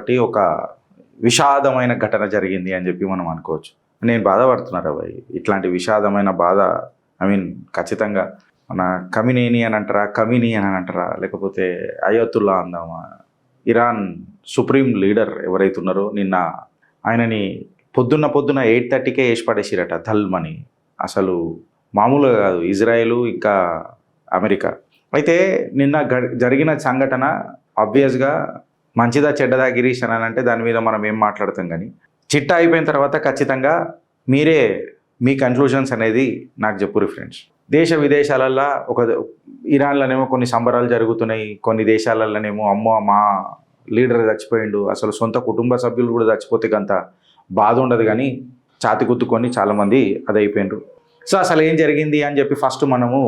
కాబట్టి ఒక విషాదమైన ఘటన జరిగింది అని చెప్పి మనం అనుకోవచ్చు. నేను బాధపడుతున్నారా భయ్, ఇట్లాంటి విషాదమైన బాధ ఖచ్చితంగా మన కమినేని అని అంటారా, కమిని అని అంటారా, లేకపోతే అయతుల్లా అందామా, ఇరాన్ సుప్రీం లీడర్ ఎవరైతే ఉన్నారో నిన్న ఆయనని పొద్దున్న 8:30కే వేసి పడేసిరట ధల్మని. అసలు మామూలుగా కాదు ఇజ్రాయెల్ ఇంకా అమెరికా. అయితే నిన్న జరిగిన సంఘటన ఆబ్వియస్గా మంచిదా చెడ్డదా గిరీష్ అని అంటే దాని మీద మనం ఏం మాట్లాడతాం, కానీ చిట్టా అయిపోయిన తర్వాత ఖచ్చితంగా మీరే మీ కన్క్లూజన్స్ అనేది నాకు చెప్పురు ఫ్రెండ్స్. దేశ విదేశాలల్లో ఇరాన్లోనేమో కొన్ని సంబరాలు జరుగుతున్నాయి, కొన్ని దేశాలలోనేమో అమ్మో మా లీడర్ చచ్చిపోయిండు, అసలు సొంత కుటుంబ సభ్యులు కూడా చచ్చిపోతే అంత బాధ ఉండదు, కానీ ఛాతి గుద్దుకొని చాలామంది అది అయిపోయినారు. సో అసలు ఏం జరిగింది అని చెప్పి ఫస్ట్ మనము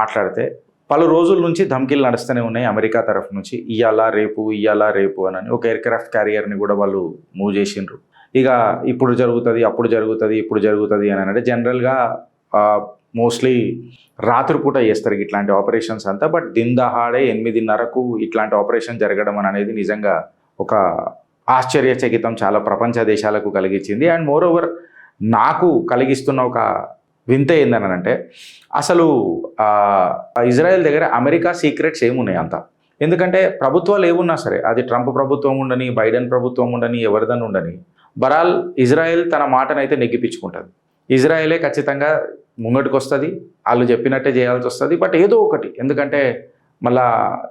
మాట్లాడితే పలు రోజుల నుంచి ధమ్కీలు నడుస్తూనే ఉన్నాయి అమెరికా తరఫు నుంచి, ఇయ్యాలా రేపు అని. ఒక ఎయిర్ క్రాఫ్ట్ క్యారియర్ని కూడా వాళ్ళు మూవ్ చేసిండ్రు. ఇక ఇప్పుడు జరుగుతుంది, అప్పుడు జరుగుతుంది అని అంటే జనరల్గా మోస్ట్లీ రాత్రిపూట చేస్తారు ఇట్లాంటి ఆపరేషన్స్ అంతా. బట్ దిందహాడే 8:30కు ఇట్లాంటి ఆపరేషన్ జరగడం అనేది నిజంగా ఒక ఆశ్చర్యచకితం చాలా ప్రపంచ దేశాలకు కలిగించింది. అండ్ మోర్ ఓవర్ నాకు కలిగిస్తున్న ఒక వింత ఏందనంటే అసలు ఇజ్రాయెల్ దగ్గర అమెరికా సీక్రెట్స్ ఏమున్నాయి అంత. ఎందుకంటే ప్రభుత్వాలు ఏమున్నా సరే, అది ట్రంప్ ప్రభుత్వం ఉండని, బైడెన్ ప్రభుత్వం ఉండని, ఎవరిదని ఉండని, బరాల్ ఇజ్రాయెల్ తన మాటనైతే నెగ్గిపించుకుంటుంది. ఇజ్రాయెలే ఖచ్చితంగా ముంగటికి వస్తుంది, వాళ్ళు చెప్పినట్టే చేయాల్సి వస్తుంది. బట్ ఏదో ఒకటి, ఎందుకంటే మళ్ళా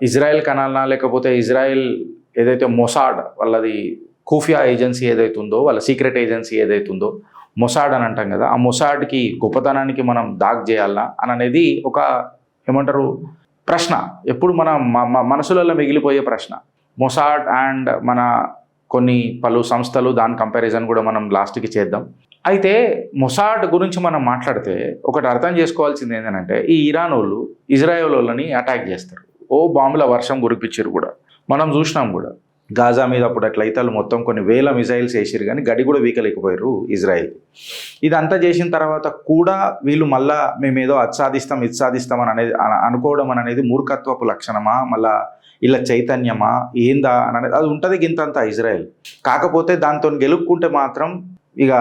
ఇజ్రాయెల్ కనాలనా లేకపోతే ఇజ్రాయెల్ ఏదైతే మొసాడ్ వాళ్ళది ఖూఫియా ఏజెన్సీ ఏదైతే ఉందో, వాళ్ళ సీక్రెట్ ఏజెన్సీ ఏదైతే ఉందో మొసాడ్ అని అంటాం కదా, ఆ మొసాడ్కి గొప్పతనానికి మనం దాగ్ చేయాలనా అని అనేది ఒక ఏమంటారు ప్రశ్న, ఎప్పుడు మన మనసులలో మిగిలిపోయే ప్రశ్న. మొసాడ్ అండ్ మన కొన్ని పలు సంస్థలు దాని కంపారిజన్ కూడా మనం లాస్ట్కి చేద్దాం. అయితే మొసాడ్ గురించి మనం మాట్లాడితే ఒకటి అర్థం చేసుకోవాల్సింది ఏంటంటే ఈ ఇరాన్ వాళ్ళు ఇజ్రాయెల్ వాళ్ళని అటాక్ చేస్తారు. బాంబుల వర్షం కురిపించారు కూడా, మనం చూసినాం కూడా. గాజా మీద అప్పుడు అట్లయితే వాళ్ళు మొత్తం కొన్ని వేల మిజైల్స్ వేసారు, కానీ గడి కూడా వీకలేకపోయారు ఇజ్రాయెల్. ఇదంతా చేసిన తర్వాత కూడా వీళ్ళు మళ్ళా మేమేదో అది సాధిస్తాం అనేది అనుకోవడం అనేది మూర్ఖత్వపు లక్షణమా, మళ్ళా ఇలా చైతన్యమా ఏందా అనేది అది ఉంటుంది గింతంతా ఇజ్రాయెల్. కాకపోతే దాంతో గెలుపుకుంటే మాత్రం ఇక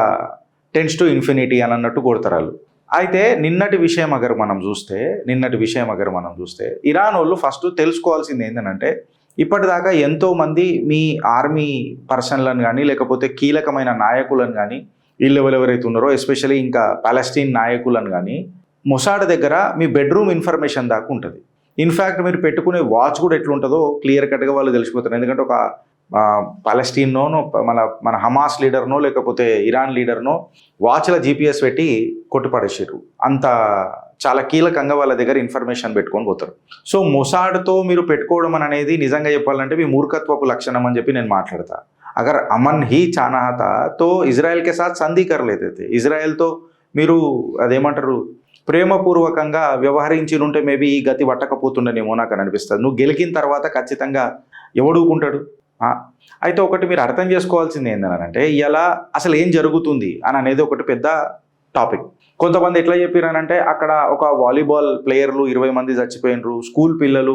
టెన్స్ టు ఇన్ఫినిటీ అని అన్నట్టు కొడతారు వాళ్ళు. అయితే నిన్నటి విషయం అగర్ మనం చూస్తే ఇరాన్ వాళ్ళు ఫస్ట్ తెలుసుకోవాల్సింది ఏంటంటే ఇప్పటిదాకా ఎంతోమంది మీ ఆర్మీ పర్సన్లను కానీ లేకపోతే కీలకమైన నాయకులను కానీ వీళ్ళు ఎవరెవరైతే ఉన్నారో ఎస్పెషల్లీ ఇంకా పాలస్తీన్ నాయకులను కానీ మొసాడ్ దగ్గర మీ బెడ్రూమ్ ఇన్ఫర్మేషన్ దాకా ఉంటుంది. ఇన్ఫ్యాక్ట్ మీరు పెట్టుకునే వాచ్ కూడా ఎట్లుంటుందో క్లియర్ కట్గా వాళ్ళు తెలిసిపోతారు. ఎందుకంటే ఒక పాలస్తీన్నో మన హమాస్ లీడర్నో లేకపోతే ఇరాన్ లీడర్నో వాచ్ల GPS పెట్టి కొట్టుపడేసారు. అంత చాలా కీలకంగా వాళ్ళ దగ్గర ఇన్ఫర్మేషన్ పెట్టుకొని పోతారు. సో మొసాడ్తో మీరు పెట్టుకోవడం అనేది నిజంగా చెప్పాలంటే మీ మూర్ఖత్వపు లక్షణం అని చెప్పి నేను మాట్లాడతా. అగర్ అమన్ హీ చానహతాతో ఇజ్రాయెల్కే సాత్ సంధి కర్లేదైతే ఇజ్రాయెల్తో మీరు అదేమంటారు ప్రేమపూర్వకంగా వ్యవహరించి ఉంటే మేబీ ఈ గతి పట్టకపోతుండేమో నాకు అని అనిపిస్తుంది. నువ్వు గెలికిన తర్వాత ఖచ్చితంగా ఎవడుకుంటాడు. అయితే ఒకటి మీరు అర్థం చేసుకోవాల్సింది ఏంటంటే ఇలా అసలు ఏం జరుగుతుంది అని అనేది ఒకటి పెద్ద టాపిక్. కొంతమంది ఎట్లా చెప్పారనంటే అక్కడ ఒక వాలీబాల్ ప్లేయర్లు 20 మంది చచ్చిపోయినరు, స్కూల్ పిల్లలు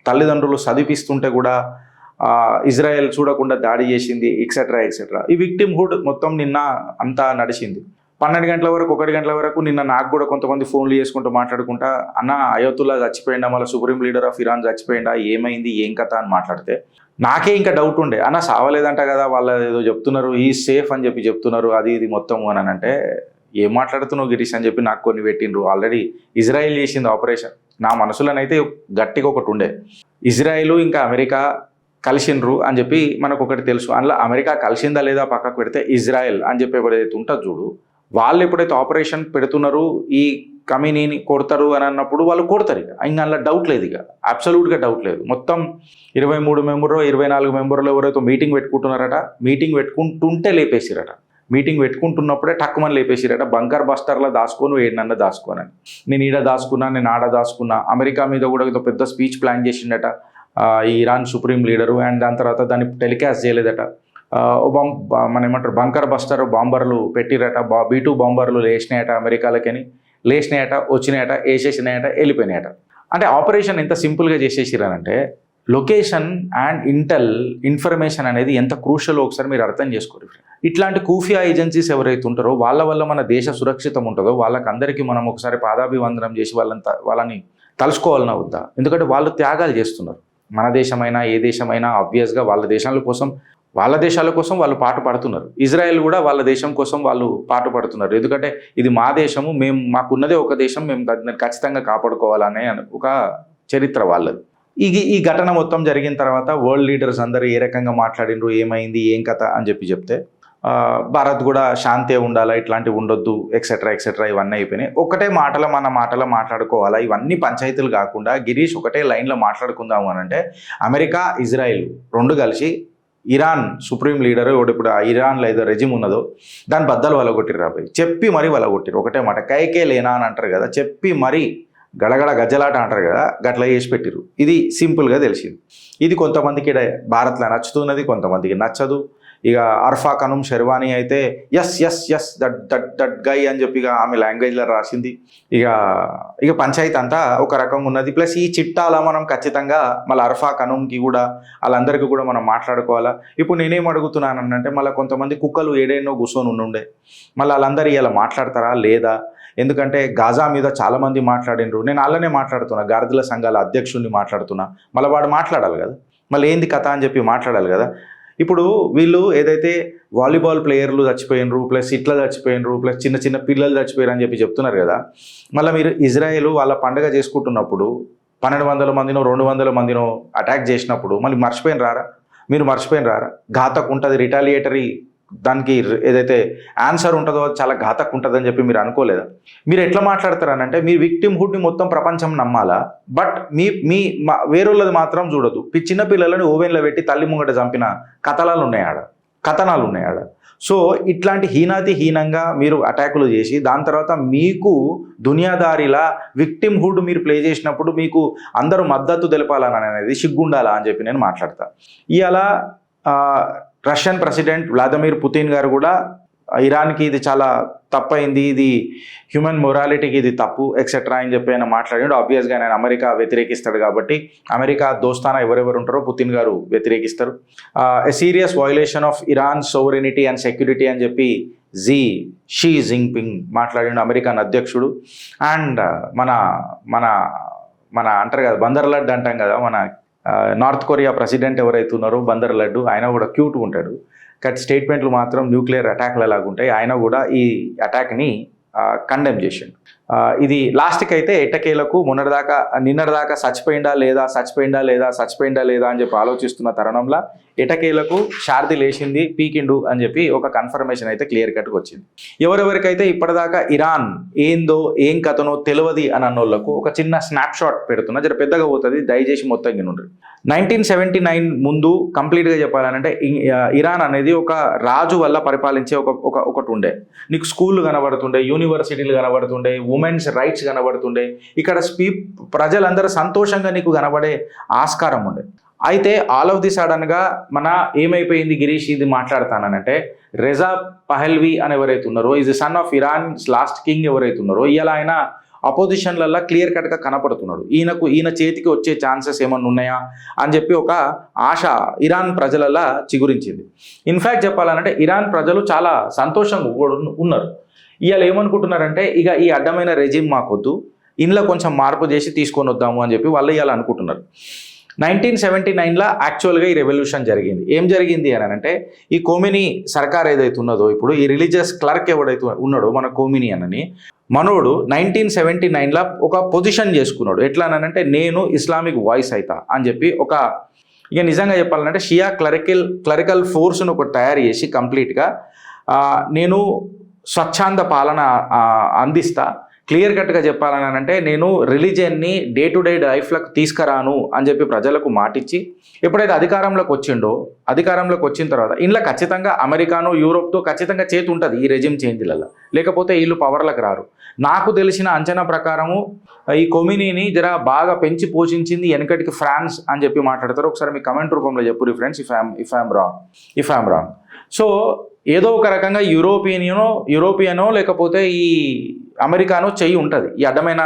తల్లిదండ్రులు చదివిస్తుంటే కూడా ఇజ్రాయెల్ చూడకుండా దాడి చేసింది, ఎక్సెట్రా. ఈ విక్టిమ్హుడ్ మొత్తం నిన్న అంతా నడిచింది. 12 గంటల వరకు 1 గంటల వరకు నిన్న నాకు కూడా కొంతమంది ఫోన్లు చేసుకుంటూ మాట్లాడుకుంటా అన్న అయోతుల్లా చచ్చిపోయిందా, మళ్ళీ సుప్రీం లీడర్ ఆఫ్ ఇరాన్ చచ్చిపోయిందా, ఏమైంది ఏం కథ అని మాట్లాడితే నాకే ఇంకా డౌట్ ఉండే, అన్న సావలేదంట కదా, వాళ్ళు ఏదో చెప్తున్నారు ఈ సేఫ్ అని చెప్పి చెప్తున్నారు అది ఇది మొత్తం అని అంటే ఏం మాట్లాడుతున్నావు గిరీష్ అని చెప్పి నాకు కొన్ని పెట్టిండ్రు. ఆల్రెడీ ఇజ్రాయెల్ చేసింది ఆపరేషన్. నా మనసులోనైతే గట్టిగా ఒకటి ఉండే, ఇజ్రాయెల్ ఇంకా అమెరికా కలిసిండ్రు అని చెప్పి మనకు ఒకటి తెలుసు. అందులో అమెరికా కలిసిందా లేదా పక్కకు పెడితే ఇజ్రాయెల్ అని చెప్పి ఎవరైతే ఉంటుంది చూడు, వాళ్ళు ఎప్పుడైతే ఆపరేషన్ పెడుతున్నారు ఈ కమినీని కొడతారు అని అన్నప్పుడు వాళ్ళు కొడతారు. ఇక అందులో డౌట్ లేదు, ఇక అబ్సల్యూట్గా డౌట్ లేదు. మొత్తం 23 మెంబర్లు 24 మెంబర్లు ఎవరైతే మీటింగ్ పెట్టుకుంటున్నారట, మీటింగ్ పెట్టుకుంటుంటే లేపేసిరట, మీటింగ్ పెట్టుకుంటున్నప్పుడే టక్కుమని లేపేసిరట. బంకర్ బస్టర్లో దాచుకొని ఏడనన్నా దాచుకోనని, నేను ఈడ దాచుకున్నా, నేను ఆడ దాచుకున్నా. అమెరికా మీద కూడా ఏదో పెద్ద స్పీచ్ ప్లాన్ చేసిండట ఈ ఇరాన్ సుప్రీం లీడరు. అండ్ దాని తర్వాత దాన్ని టెలికాస్ట్ చేయలేదట. మన ఏమంటారు బంకర్ బస్టర్ బాంబర్లు పెట్టిరట, B-2 బాంబర్లు లేచినాయట, అమెరికాలకని లేచినాయట, వచ్చినాయట, వేసేసినాయట, వెళ్ళిపోయినాయట. అంటే ఆపరేషన్ ఎంత సింపుల్గా చేసేసిరనంటే లొకేషన్ అండ్ ఇన్ఫర్మేషన్ అనేది ఎంత క్రూషల్ ఒకసారి మీరు అర్థం చేసుకోరు. ఇట్లాంటి ఖూఫియా ఏజెన్సీస్ ఎవరైతే ఉంటారో వాళ్ళ వల్ల మన దేశ సురక్షితం ఉంటుందో వాళ్ళకందరికీ మనం ఒకసారి పాదాభివందనం చేసి వాళ్ళని తలుసుకోవాలన్నా వద్దా? ఎందుకంటే వాళ్ళు త్యాగాలు చేస్తున్నారు. మన దేశమైనా ఏ దేశమైనా ఆబ్వియస్గా వాళ్ళ దేశాల కోసం వాళ్ళు పాటు పడుతున్నారు. ఇజ్రాయెల్ కూడా వాళ్ళ దేశం కోసం వాళ్ళు పాటు పడుతున్నారు. ఎందుకంటే ఇది మా దేశము, మాకున్నదే ఒక దేశం, మేము దాన్ని ఖచ్చితంగా కాపాడుకోవాలనే ఒక చరిత్ర వాళ్ళది. ఈ ఘటన మొత్తం జరిగిన తర్వాత వరల్డ్ లీడర్స్ అందరూ ఏ రకంగా మాట్లాడినరు, ఏమైంది, ఏం కథ అని చెప్తే భారత్ కూడా శాంతి ఉండాలా, ఇట్లాంటివి ఉండొద్దు, ఎక్సెట్రా ఇవన్నీ అయిపోయినాయి. ఒకటే మన మాటలో మాట్లాడుకోవాలా, ఇవన్నీ పంచాయతీలు కాకుండా గిరీష్ ఒకటే లైన్లో మాట్లాడుకుందాము అని అంటే అమెరికా ఇజ్రాయిల్ రెండు కలిసి ఇరాన్ సుప్రీం లీడర్ ఇప్పుడు ఇరాన్లో ఏదో రెజిమ్ ఉన్నదో దాని బద్దలు వలగొట్టిరు రాబోయ్, చెప్పి మరీ వలగొట్టిరు. ఒకటే మాట కైకే లేనా అని అంటారు కదా, చెప్పి మరీ గడగడ గజ్జలాట అంటారు కదా, గట్లా చేసి పెట్టిరు. ఇది సింపుల్గా తెలిసింది. ఇది కొంతమందికి భారత్లో నచ్చుతున్నది, కొంతమందికి నచ్చదు. ఇక అర్ఫా ఖనూమ్ షెర్వానీ అయితే ఎస్ దట్ గై అని చెప్పి ఆమె లాంగ్వేజ్లో రాసింది. ఇక పంచాయతీ అంతా ఒక రకంగా ఉన్నది. ప్లస్ ఈ చిట్టాల మనం ఖచ్చితంగా మళ్ళీ అర్ఫా ఖనూమ్కి కూడా వాళ్ళందరికీ కూడా మనం మాట్లాడుకోవాలా. ఇప్పుడు నేనేం అడుగుతున్నానంటే మళ్ళీ కొంతమంది కుక్కలు ఏడేనో కూర్చొని ఉండే మళ్ళీ వాళ్ళందరూ ఇలా మాట్లాడతారా లేదా? ఎందుకంటే గాజా మీద చాలామంది మాట్లాడినరు. నేను అలానే మాట్లాడుతున్నా, గార్దుల సంఘాల అధ్యక్షుడిని మాట్లాడుతున్నా. మళ్ళీ వాడు మాట్లాడాలి కదా, మళ్ళీ ఏంది కథ అని చెప్పి మాట్లాడాలి కదా. ఇప్పుడు వీళ్ళు ఏదైతే వాలీబాల్ ప్లేయర్లు చచ్చిపోయినరు, ప్లస్ ఇట్లా చచ్చిపోయినరు, ప్లస్ చిన్న చిన్న పిల్లలు చచ్చిపోయారు అని చెప్తున్నారు కదా. మళ్ళీ మీరు ఇజ్రాయెల్ వాళ్ళ పండగ చేసుకుంటున్నప్పుడు 1200 మందినో 200 మందినో అటాక్ చేసినప్పుడు మళ్ళీ మీరు మర్చిపోయిన రారా? ఘాతకు ఉంటుంది, రిటాలియేటరీ దానికి ఏదైతే ఆన్సర్ ఉంటుందో అది చాలా ఘాతకు ఉంటుందని చెప్పి మీరు అనుకోలేదా? మీరు ఎట్లా మాట్లాడతారనంటే మీ విక్టిమ్హుడ్ని మొత్తం ప్రపంచం నమ్మాలా, బట్ వేరేళ్ళది మాత్రం చూడదు. చిన్న పిల్లలని ఓవెన్లో పెట్టి తల్లి ముంగట చంపిన కథనాలు ఉన్నాయి ఆడ. సో ఇట్లాంటి హీనంగా మీరు అటాకులు చేసి దాని తర్వాత మీకు దునియాదారిలా విక్టిమ్హుడ్ మీరు ప్లే చేసినప్పుడు మీకు అందరూ మద్దతు తెలపాలని అనేది సిగ్గుండాలా అని చెప్పి నేను మాట్లాడతా. ఇవాళ రష్యన్ ప్రెసిడెంట్ వ్లాదిమిర్ పుతిన్ గారు కూడా ఇరాన్కి ఇది చాలా తప్పైంది, ఇది హ్యూమన్ మొరాలిటీకి ఇది తప్పు ఎక్సెట్రా అని చెప్పి ఆయన మాట్లాడాడు. ఆబ్వియస్గా ఆయన అమెరికా వ్యతిరేకిస్తాడు కాబట్టి అమెరికా దోస్తానా ఎవరెవరు ఉంటారో పుతిన్ గారు వ్యతిరేకిస్తారు. A serious violation of Iran sovereignty and security అని చెప్పి షీ జిన్పింగ్ మాట్లాడాడు, అమెరికన్ అధ్యక్షుడు. అండ్ మన అంటారు కదా బందర్ లడ్డు అంటాం కదా, మన నార్త్ కొరియా ప్రెసిడెంట్ ఎవరైతే ఉన్నారో బందర్ లడ్డు, ఆయన కూడా క్యూట్గా ఉంటాడు. కానీ స్టేట్మెంట్లు మాత్రం న్యూక్లియర్ అటాక్ల లాగా ఉంటాయి. ఆయన కూడా ఈ అటాక్ని కండెమ్ చేసిండు. ఇది లాస్ట్కి అయితే ఎట్టకేలకు నిన్నటిదాకా చచ్చిపోయిందా లేదా అని చెప్పి ఆలోచిస్తున్న తరుణంలో ఎటకేలకు శారది లేచింది, పీకిండు అని చెప్పి ఒక కన్ఫర్మేషన్ అయితే క్లియర్ కట్గా వచ్చింది. ఎవరెవరికైతే ఇప్పటిదాకా ఇరాన్ ఏందో ఏం కథనో తెలియదు అని అన్నోళ్లకు ఒక చిన్న స్నాప్ షాట్ పెడుతున్నా, జర పెద్దగా పోతుంది, దయచేసి మొత్తం గినుండ్రి. 1979 ముందు కంప్లీట్గా చెప్పాలంటే ఇరాన్ అనేది ఒక రాజు వల్ల పరిపాలించే ఒకటి ఉండే. నీకు స్కూళ్ళు కనబడుతుండే, యూనివర్సిటీలు కనబడుతుండే, ఉమెన్స్ రైట్స్ కనబడుతుండే, ఇక్కడ ప్రజలందరూ సంతోషంగా నీకు కనబడే ఆస్కారం ఉండే. అయితే ఆల్ ఆఫ్ ది సడన్గా ఏమైపోయింది గిరీష్ ఇది మాట్లాడతానంటే, రెజా పహల్వి అని ఎవరైతే ఉన్నారో, is son of Iran's last king ఎవరైతే ఉన్నారో, ఇలా ఆయన అపోజిషన్లల్లో క్లియర్ కట్గా కనపడుతున్నాడు. ఈయన చేతికి వచ్చే ఛాన్సెస్ ఏమన్నా ఉన్నాయా అని చెప్పి ఒక ఆశ ఇరాన్ ప్రజలలా చిగురించింది. ఇన్ఫ్యాక్ట్ చెప్పాలంటే ఇరాన్ ప్రజలు చాలా సంతోషంగా ఉన్నారు. ఇవాళ ఏమనుకుంటున్నారంటే, ఇక ఈ అడ్డమైన రెజిమ్ మాకొద్దు, ఇంట్లో కొంచెం మార్పు చేసి తీసుకొని వద్దాము అని చెప్పి వాళ్ళు ఇవాళ అనుకుంటున్నారు. 1979లో యాక్చువల్గా ఈ రెవల్యూషన్ జరిగింది. ఏం జరిగింది అని అంటే, ఈ కోమిని సర్కార్ ఏదైతే ఉన్నదో, ఇప్పుడు ఈ రిలీజియస్ క్లర్క్ ఎవడైతే ఉన్నాడో మన కోమిని అని మనోడు 1979లో ఒక పొజిషన్ చేసుకున్నాడు. ఎట్లా అనంటే, నేను ఇస్లామిక్ వాయిస్ అవుతా అని చెప్పి ఇక నిజంగా చెప్పాలంటే షియా క్లరికల్ ఫోర్స్ను ఒకటి తయారు చేసి కంప్లీట్గా నేను స్వచ్ఛంద పాలన అందిస్తా, క్లియర్ కట్గా చెప్పాలని అంటే నేను రిలీజియన్ని డే టు డే లైఫ్లకు తీసుకురాను అని చెప్పి ప్రజలకు మాటిచ్చి ఎప్పుడైతే అధికారంలోకి వచ్చిన తర్వాత ఇంట్లో ఖచ్చితంగా అమెరికాను యూరోప్తో ఖచ్చితంగా చేతి ఉంటుంది ఈ రెజిమ్ చేంజ్లలో, లేకపోతే వీళ్ళు పవర్లకు రారు. నాకు తెలిసిన అంచనా ప్రకారము ఈ కొమినీని జర బాగా పెంచి పోషించింది వెనకటికి ఫ్రాన్స్ అని చెప్పి మాట్లాడతారు. ఒకసారి మీ కమెంట్ రూపంలో చెప్పు friends, if I'm wrong. So ఏదో ఒక రకంగా యూరోపియనో లేకపోతే ఈ అమెరికానో చెయ్యి ఉంటుంది ఈ అడ్డమైన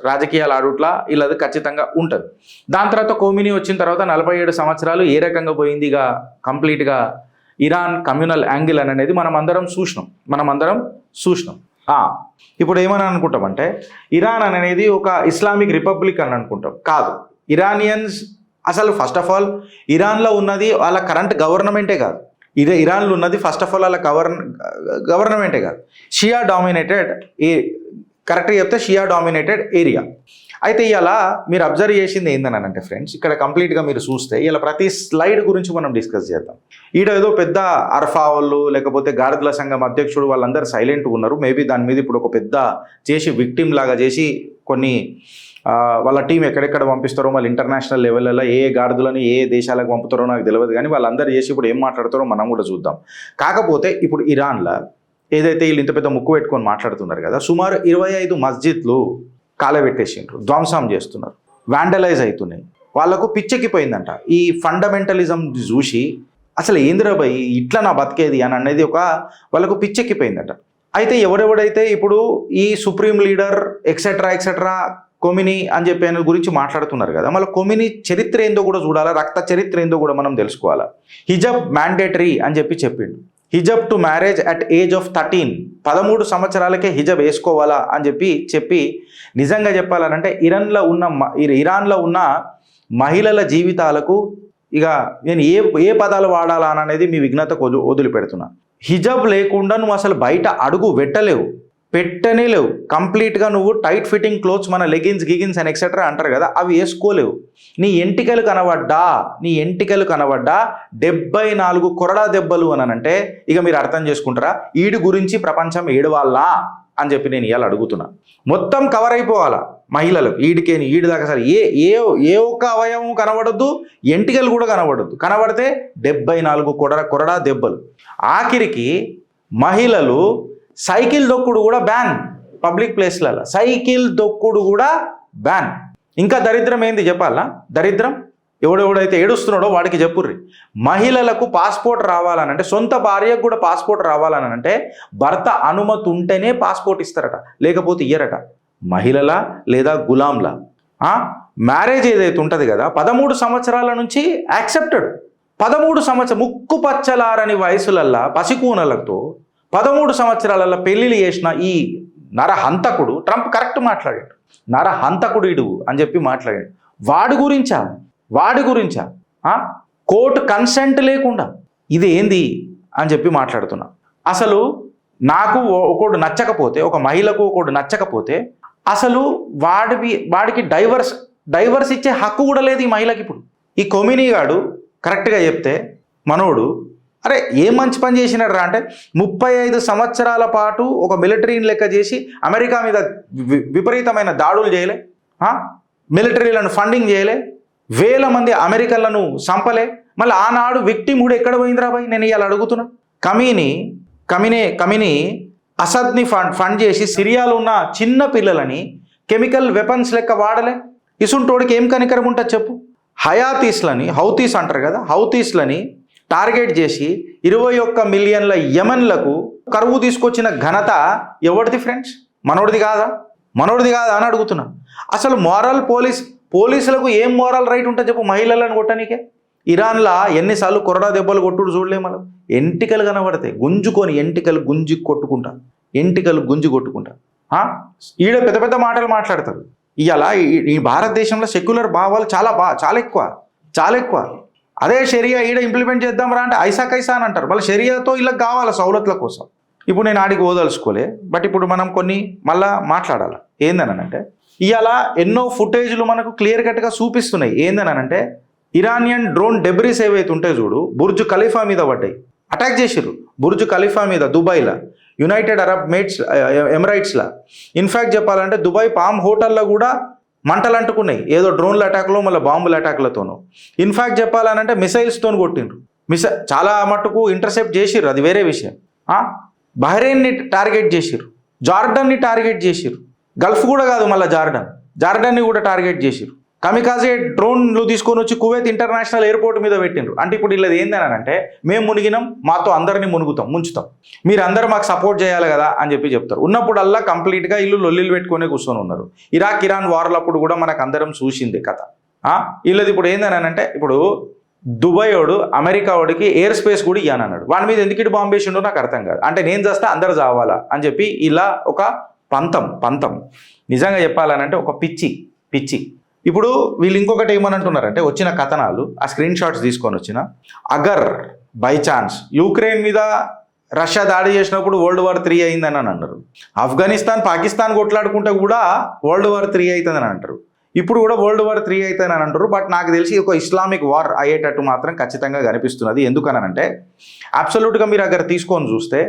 రాజకీయాలు ఆడుట్లా వీళ్ళది ఖచ్చితంగా ఉంటుంది. దాని తర్వాత ఖోమినీ వచ్చిన తర్వాత 47 సంవత్సరాలు ఏ రకంగా పోయింది ఇక కంప్లీట్గా ఇరాన్ కమ్యూనల్ యాంగిల్ అనేది మనం అందరం చూసినాం. ఇప్పుడు ఏమని అనుకుంటామంటే ఇరాన్ అనేది ఒక ఇస్లామిక్ రిపబ్లిక్ అని అనుకుంటాం. కాదు, ఇరానియన్స్ అసలు ఫస్ట్ ఆఫ్ ఆల్ ఇరాన్లో ఉన్నది వాళ్ళ కరెంట్ గవర్నమెంటే కాదు. ఇరాన్లో ఉన్నది ఫస్ట్ ఆఫ్ ఆల్ వాళ్ళ గవర్నమెంటే కాదు, షియా డామినేటెడ్ కరెక్ట్గా చెప్తే షియా డామినేటెడ్ ఏరియా. అయితే ఇలా మీరు అబ్జర్వ్ చేసింది ఏందనంటే ఫ్రెండ్స్, ఇక్కడ కంప్లీట్గా మీరు చూస్తే ఇలా ప్రతి స్లైడ్ గురించి మనం డిస్కస్ చేద్దాం. ఈడ ఏదో పెద్ద అర్ఫా వాళ్ళు లేకపోతే గాడిదల సంఘం అధ్యక్షుడు వాళ్ళందరూ సైలెంట్గా ఉన్నారు. మేబీ దాని మీద ఇప్పుడు ఒక పెద్ద చేసి విక్టిమ్ లాగా చేసి కొన్ని వాళ్ళ టీం ఎక్కడెక్కడ పంపిస్తారో మళ్ళీ ఇంటర్నేషనల్ లెవెల్లో ఏ గాడిదలని ఏ దేశాలకు పంపుతారో నాకు తెలియదు, కానీ వాళ్ళందరూ చేసి ఇప్పుడు ఏం మాట్లాడతారో మనం కూడా చూద్దాం. కాకపోతే ఇప్పుడు ఇరాన్లో ఏదైతే వీళ్ళు ఇంత పెద్ద ముక్కు పెట్టుకొని మాట్లాడుతున్నారు కదా, సుమారు 25 మస్జిద్లు కాలబెట్టేసిండ్రు, ధ్వంసం చేస్తున్నారు, వ్యాండలైజ్ అవుతున్నాయి. వాళ్ళకు పిచ్చెక్కిపోయిందంట ఈ ఫండమెంటలిజం చూసి. అసలు ఏందిరాబాయ్ ఇట్లా నా బతికేది అని అనేది వాళ్ళకు పిచ్చెక్కిపోయిందట. అయితే ఎవరెవడైతే ఇప్పుడు ఈ సుప్రీం లీడర్ ఎక్సెట్రా ఖోమినీ అని చెప్పి ఆయన గురించి మాట్లాడుతున్నారు కదా, మళ్ళీ ఖోమినీ చరిత్ర ఏందో కూడా చూడాలా, రక్త చరిత్ర ఏందో కూడా మనం తెలుసుకోవాలా. హిజబ్ మ్యాండేటరీ అని చెప్పిండు. హిజబ్ to marriage at age of 13, 13 సంవత్సరాలకే హిజబ్ వేసుకోవాలా అని చెప్పి నిజంగా చెప్పాలనంటే ఇరాన్లో ఉన్న మహిళల జీవితాలకు ఇక నేను ఏ పదాలు వాడాలా అనేది మీ విఘ్నతకు వదిలిపెడుతున్నా. హిజబ్ లేకుండా నువ్వు అసలు బయట అడుగు పెట్టనే లేవు. కంప్లీట్గా నువ్వు టైట్ ఫిట్టింగ్ క్లోత్స్, మన లెగిన్స్ గిగిన్స్ అని ఎక్సెట్రా అంటారు కదా, అవి వేసుకోలేవు. నీ ఎంటికలు కనబడ్డా 74 కొరడా దెబ్బలు అని అంటే ఇక మీరు అర్థం చేసుకుంటారా ఈడు గురించి ప్రపంచం ఏడవాలా అని చెప్పి నేను ఇవాళ అడుగుతున్నా. మొత్తం కవర్ అయిపోవాలా మహిళలకు, ఈడి దాకా సరే ఏ ఒక్క అవయవం కనబడద్దు, ఎంటికలు కూడా కనబడితే 74 కొరడా దెబ్బలు. ఆఖరికి మహిళలు సైకిల్ దొక్కుడు కూడా బ్యాన్, పబ్లిక్ ప్లేస్లలో సైకిల్ దొక్కుడు కూడా బ్యాన్. ఇంకా దరిద్రం ఏంది చెప్పాలా? దరిద్రం ఎవడెవడైతే ఏడుస్తున్నాడో వాడికి చెప్పుర్రి. మహిళలకు పాస్పోర్ట్ రావాలనంటే, సొంత భార్యకు కూడా పాస్పోర్ట్ రావాలనంటే భర్త అనుమతి ఉంటేనే పాస్పోర్ట్ ఇస్తారట, లేకపోతే ఇయ్యరట. మహిళల లేదా గులాంల మ్యారేజ్ ఏదైతే ఉంటుంది కదా 13 సంవత్సరాల నుంచి యాక్సెప్టెడ్. 13 సంవత్సరం ముక్కు పచ్చలారని వయసులల్లా పసికూనలతో 13 సంవత్సరాలలో పెళ్లిళ్ళు చేసిన ఈ నరహంతకుడు ట్రంప్ కరెక్ట్ మాట్లాడాడు. నరహంతకుడు ఇడు అని చెప్పి మాట్లాడాడు. వాడి గురించా కోర్టు కన్సెంట్ లేకుండా ఇది ఏంది అని చెప్పి మాట్లాడుతున్నా. అసలు నాకు ఒకడు నచ్చకపోతే, ఒక మహిళకు ఒకడు నచ్చకపోతే అసలు వాడికి డైవర్స్ ఇచ్చే హక్కు కూడా లేదు ఈ మహిళకి. ఇప్పుడు ఈ ఖోమినీ గాడు కరెక్ట్గా చెప్తే మనోడు అరే ఏం మంచి పని చేసినాడు రా అంటే 35 సంవత్సరాల పాటు ఒక మిలిటరీని లెక్క చేసి అమెరికా మీద విపరీతమైన దాడులు చేయలే, మిలిటరీలను ఫండింగ్ చేయలే, వేల మంది అమెరికన్లను చంపలే. మళ్ళీ ఆనాడు విక్టిమ్ కూడా ఎక్కడ పోయిందిరా బాయ్? నేను ఇవాళ అడుగుతున్నా. కమినీ అసద్ని ఫండ్ చేసి సిరియాలో ఉన్న చిన్న పిల్లలని కెమికల్ వెపన్స్ లెక్క వాడలే. ఇసుంటోడికి ఏం కనికరం ఉంటుంది చెప్పు? హౌతీస్ అంటారు కదా, హౌతీస్లని టార్గెట్ చేసి 21 మిలియన్ల యెమెన్లకు కరువు తీసుకొచ్చిన ఘనత ఎవరిది ఫ్రెండ్స్? మనోడిది కాదా అని అడుగుతున్నా. అసలు పోలీసులకు ఏం మోరల్ రైట్ ఉంటుంది చెప్పు మహిళలను కొట్టనీకే? ఇరాన్లో ఎన్నిసార్లు కొరడా దెబ్బలు కొట్టుడు చూడలే మనం. ఎంటికలు కనబడతాయి, ఎంటికలు గుంజి కొట్టుకుంటా. ఈడ పెద్ద పెద్ద మాటలు మాట్లాడతారు. ఇలా ఈ భారతదేశంలో సెక్యులర్ భావాలు చాలా ఎక్కువ. అదే షరియా ఈడ ఇంప్లిమెంట్ చేద్దాం రా అంటే ఐసా అని అంటారు. వాళ్ళ షరియాతో ఇలా కావాలి సౌలతుల కోసం. ఇప్పుడు నేను ఆడికి ఓదలుచుకోలే, బట్ ఇప్పుడు మనం కొన్ని మళ్ళా మాట్లాడాలి. ఏందనంటే ఇవాళ ఎన్నో ఫుటేజ్లు మనకు క్లియర్ కట్గా చూపిస్తున్నాయి. ఏందనంటే ఇరానియన్ డ్రోన్ డెబ్రీస్ ఏవైతే ఉంటాయి చూడు, బుర్జ్ ఖలీఫా మీద పడ్డాయి, అటాక్ చేసిర్రు బుర్జ్ ఖలీఫా మీద దుబాయ్లో, యునైటెడ్ అరబ్ ఎమిరైట్స్లో. ఇన్ఫ్యాక్ట్ చెప్పాలంటే దుబాయ్ పామ్ హోటల్లో కూడా మంటలు అంటుకున్నాయి, ఏదో డ్రోన్ల అటాక్లో మళ్ళీ బాంబుల అటాక్లతోనూ. ఇన్ఫ్యాక్ట్ చెప్పాలనంటే మిసైల్స్తో కొట్టిండ్రు. చాలా మట్టుకు ఇంటర్సెప్ట్ చేసిర్రు, అది వేరే విషయం. బహ్రెయిన్ని టార్గెట్ చేసిర్రు, జార్డన్ని టార్గెట్ చేసిర్రు, గల్ఫ్ కూడా కాదు మళ్ళీ జార్డన్ని కూడా టార్గెట్ చేసిర్రు. కమికాజే డ్రోన్లు తీసుకొని వచ్చి కువైత్ ఇంటర్నేషనల్ ఎయిర్పోర్ట్ మీద పెట్టిండ్రు. అంటే ఇప్పుడు ఇలా ఏందని అంటే మేము మునిగినాం, మాతో అందరినీ ముంచుతాం, మీరు అందరూ మాకు సపోర్ట్ చేయాలి కదా అని చెప్తారు. ఉన్నప్పుడల్లా కంప్లీట్గా ఇల్లు లొల్లిలు పెట్టుకునే కూర్చొని ఉన్నారు. ఇరాన్ వార్లప్పుడు కూడా మనకు అందరం చూసింది కథ. వీళ్ళది ఇప్పుడు ఏందని అంటే ఇప్పుడు దుబాయ్ వాడు అమెరికా వాడికి ఎయిర్ స్పేస్ కూడా ఇయ్యానన్నాడు. వాడి మీద ఎందుకు ఇటు బాంబు వేసిండో నాకు అర్థం కాదు. అంటే నేను చేస్తే అందరు చావాలా అని చెప్పి ఇలా ఒక పంతం నిజంగా చెప్పాలనంటే ఒక పిచ్చి. ఇప్పుడు వీళ్ళు ఇంకొకటి ఏమనంటున్నారంటే వచ్చిన కథనాలు ఆ స్క్రీన్ షాట్స్ తీసుకొని వచ్చిన అగర్ బై ఛాన్స్ యూక్రెయిన్ మీద రష్యా దాడి చేసినప్పుడు World War III అయిందని అన్నారు. ఆఫ్ఘనిస్తాన్ పాకిస్తాన్ కొట్లాడుకుంటే కూడా World War III అవుతుందని అంటారు. ఇప్పుడు కూడా World War III అవుతుందని అంటారు. బట్ నాకు తెలిసి ఒక ఇస్లామిక్ వార్ అయ్యేటట్టు మాత్రం ఖచ్చితంగా కనిపిస్తున్నది. ఎందుకనంటే అబ్సల్యూట్గా మీరు అగర్ తీసుకొని చూస్తే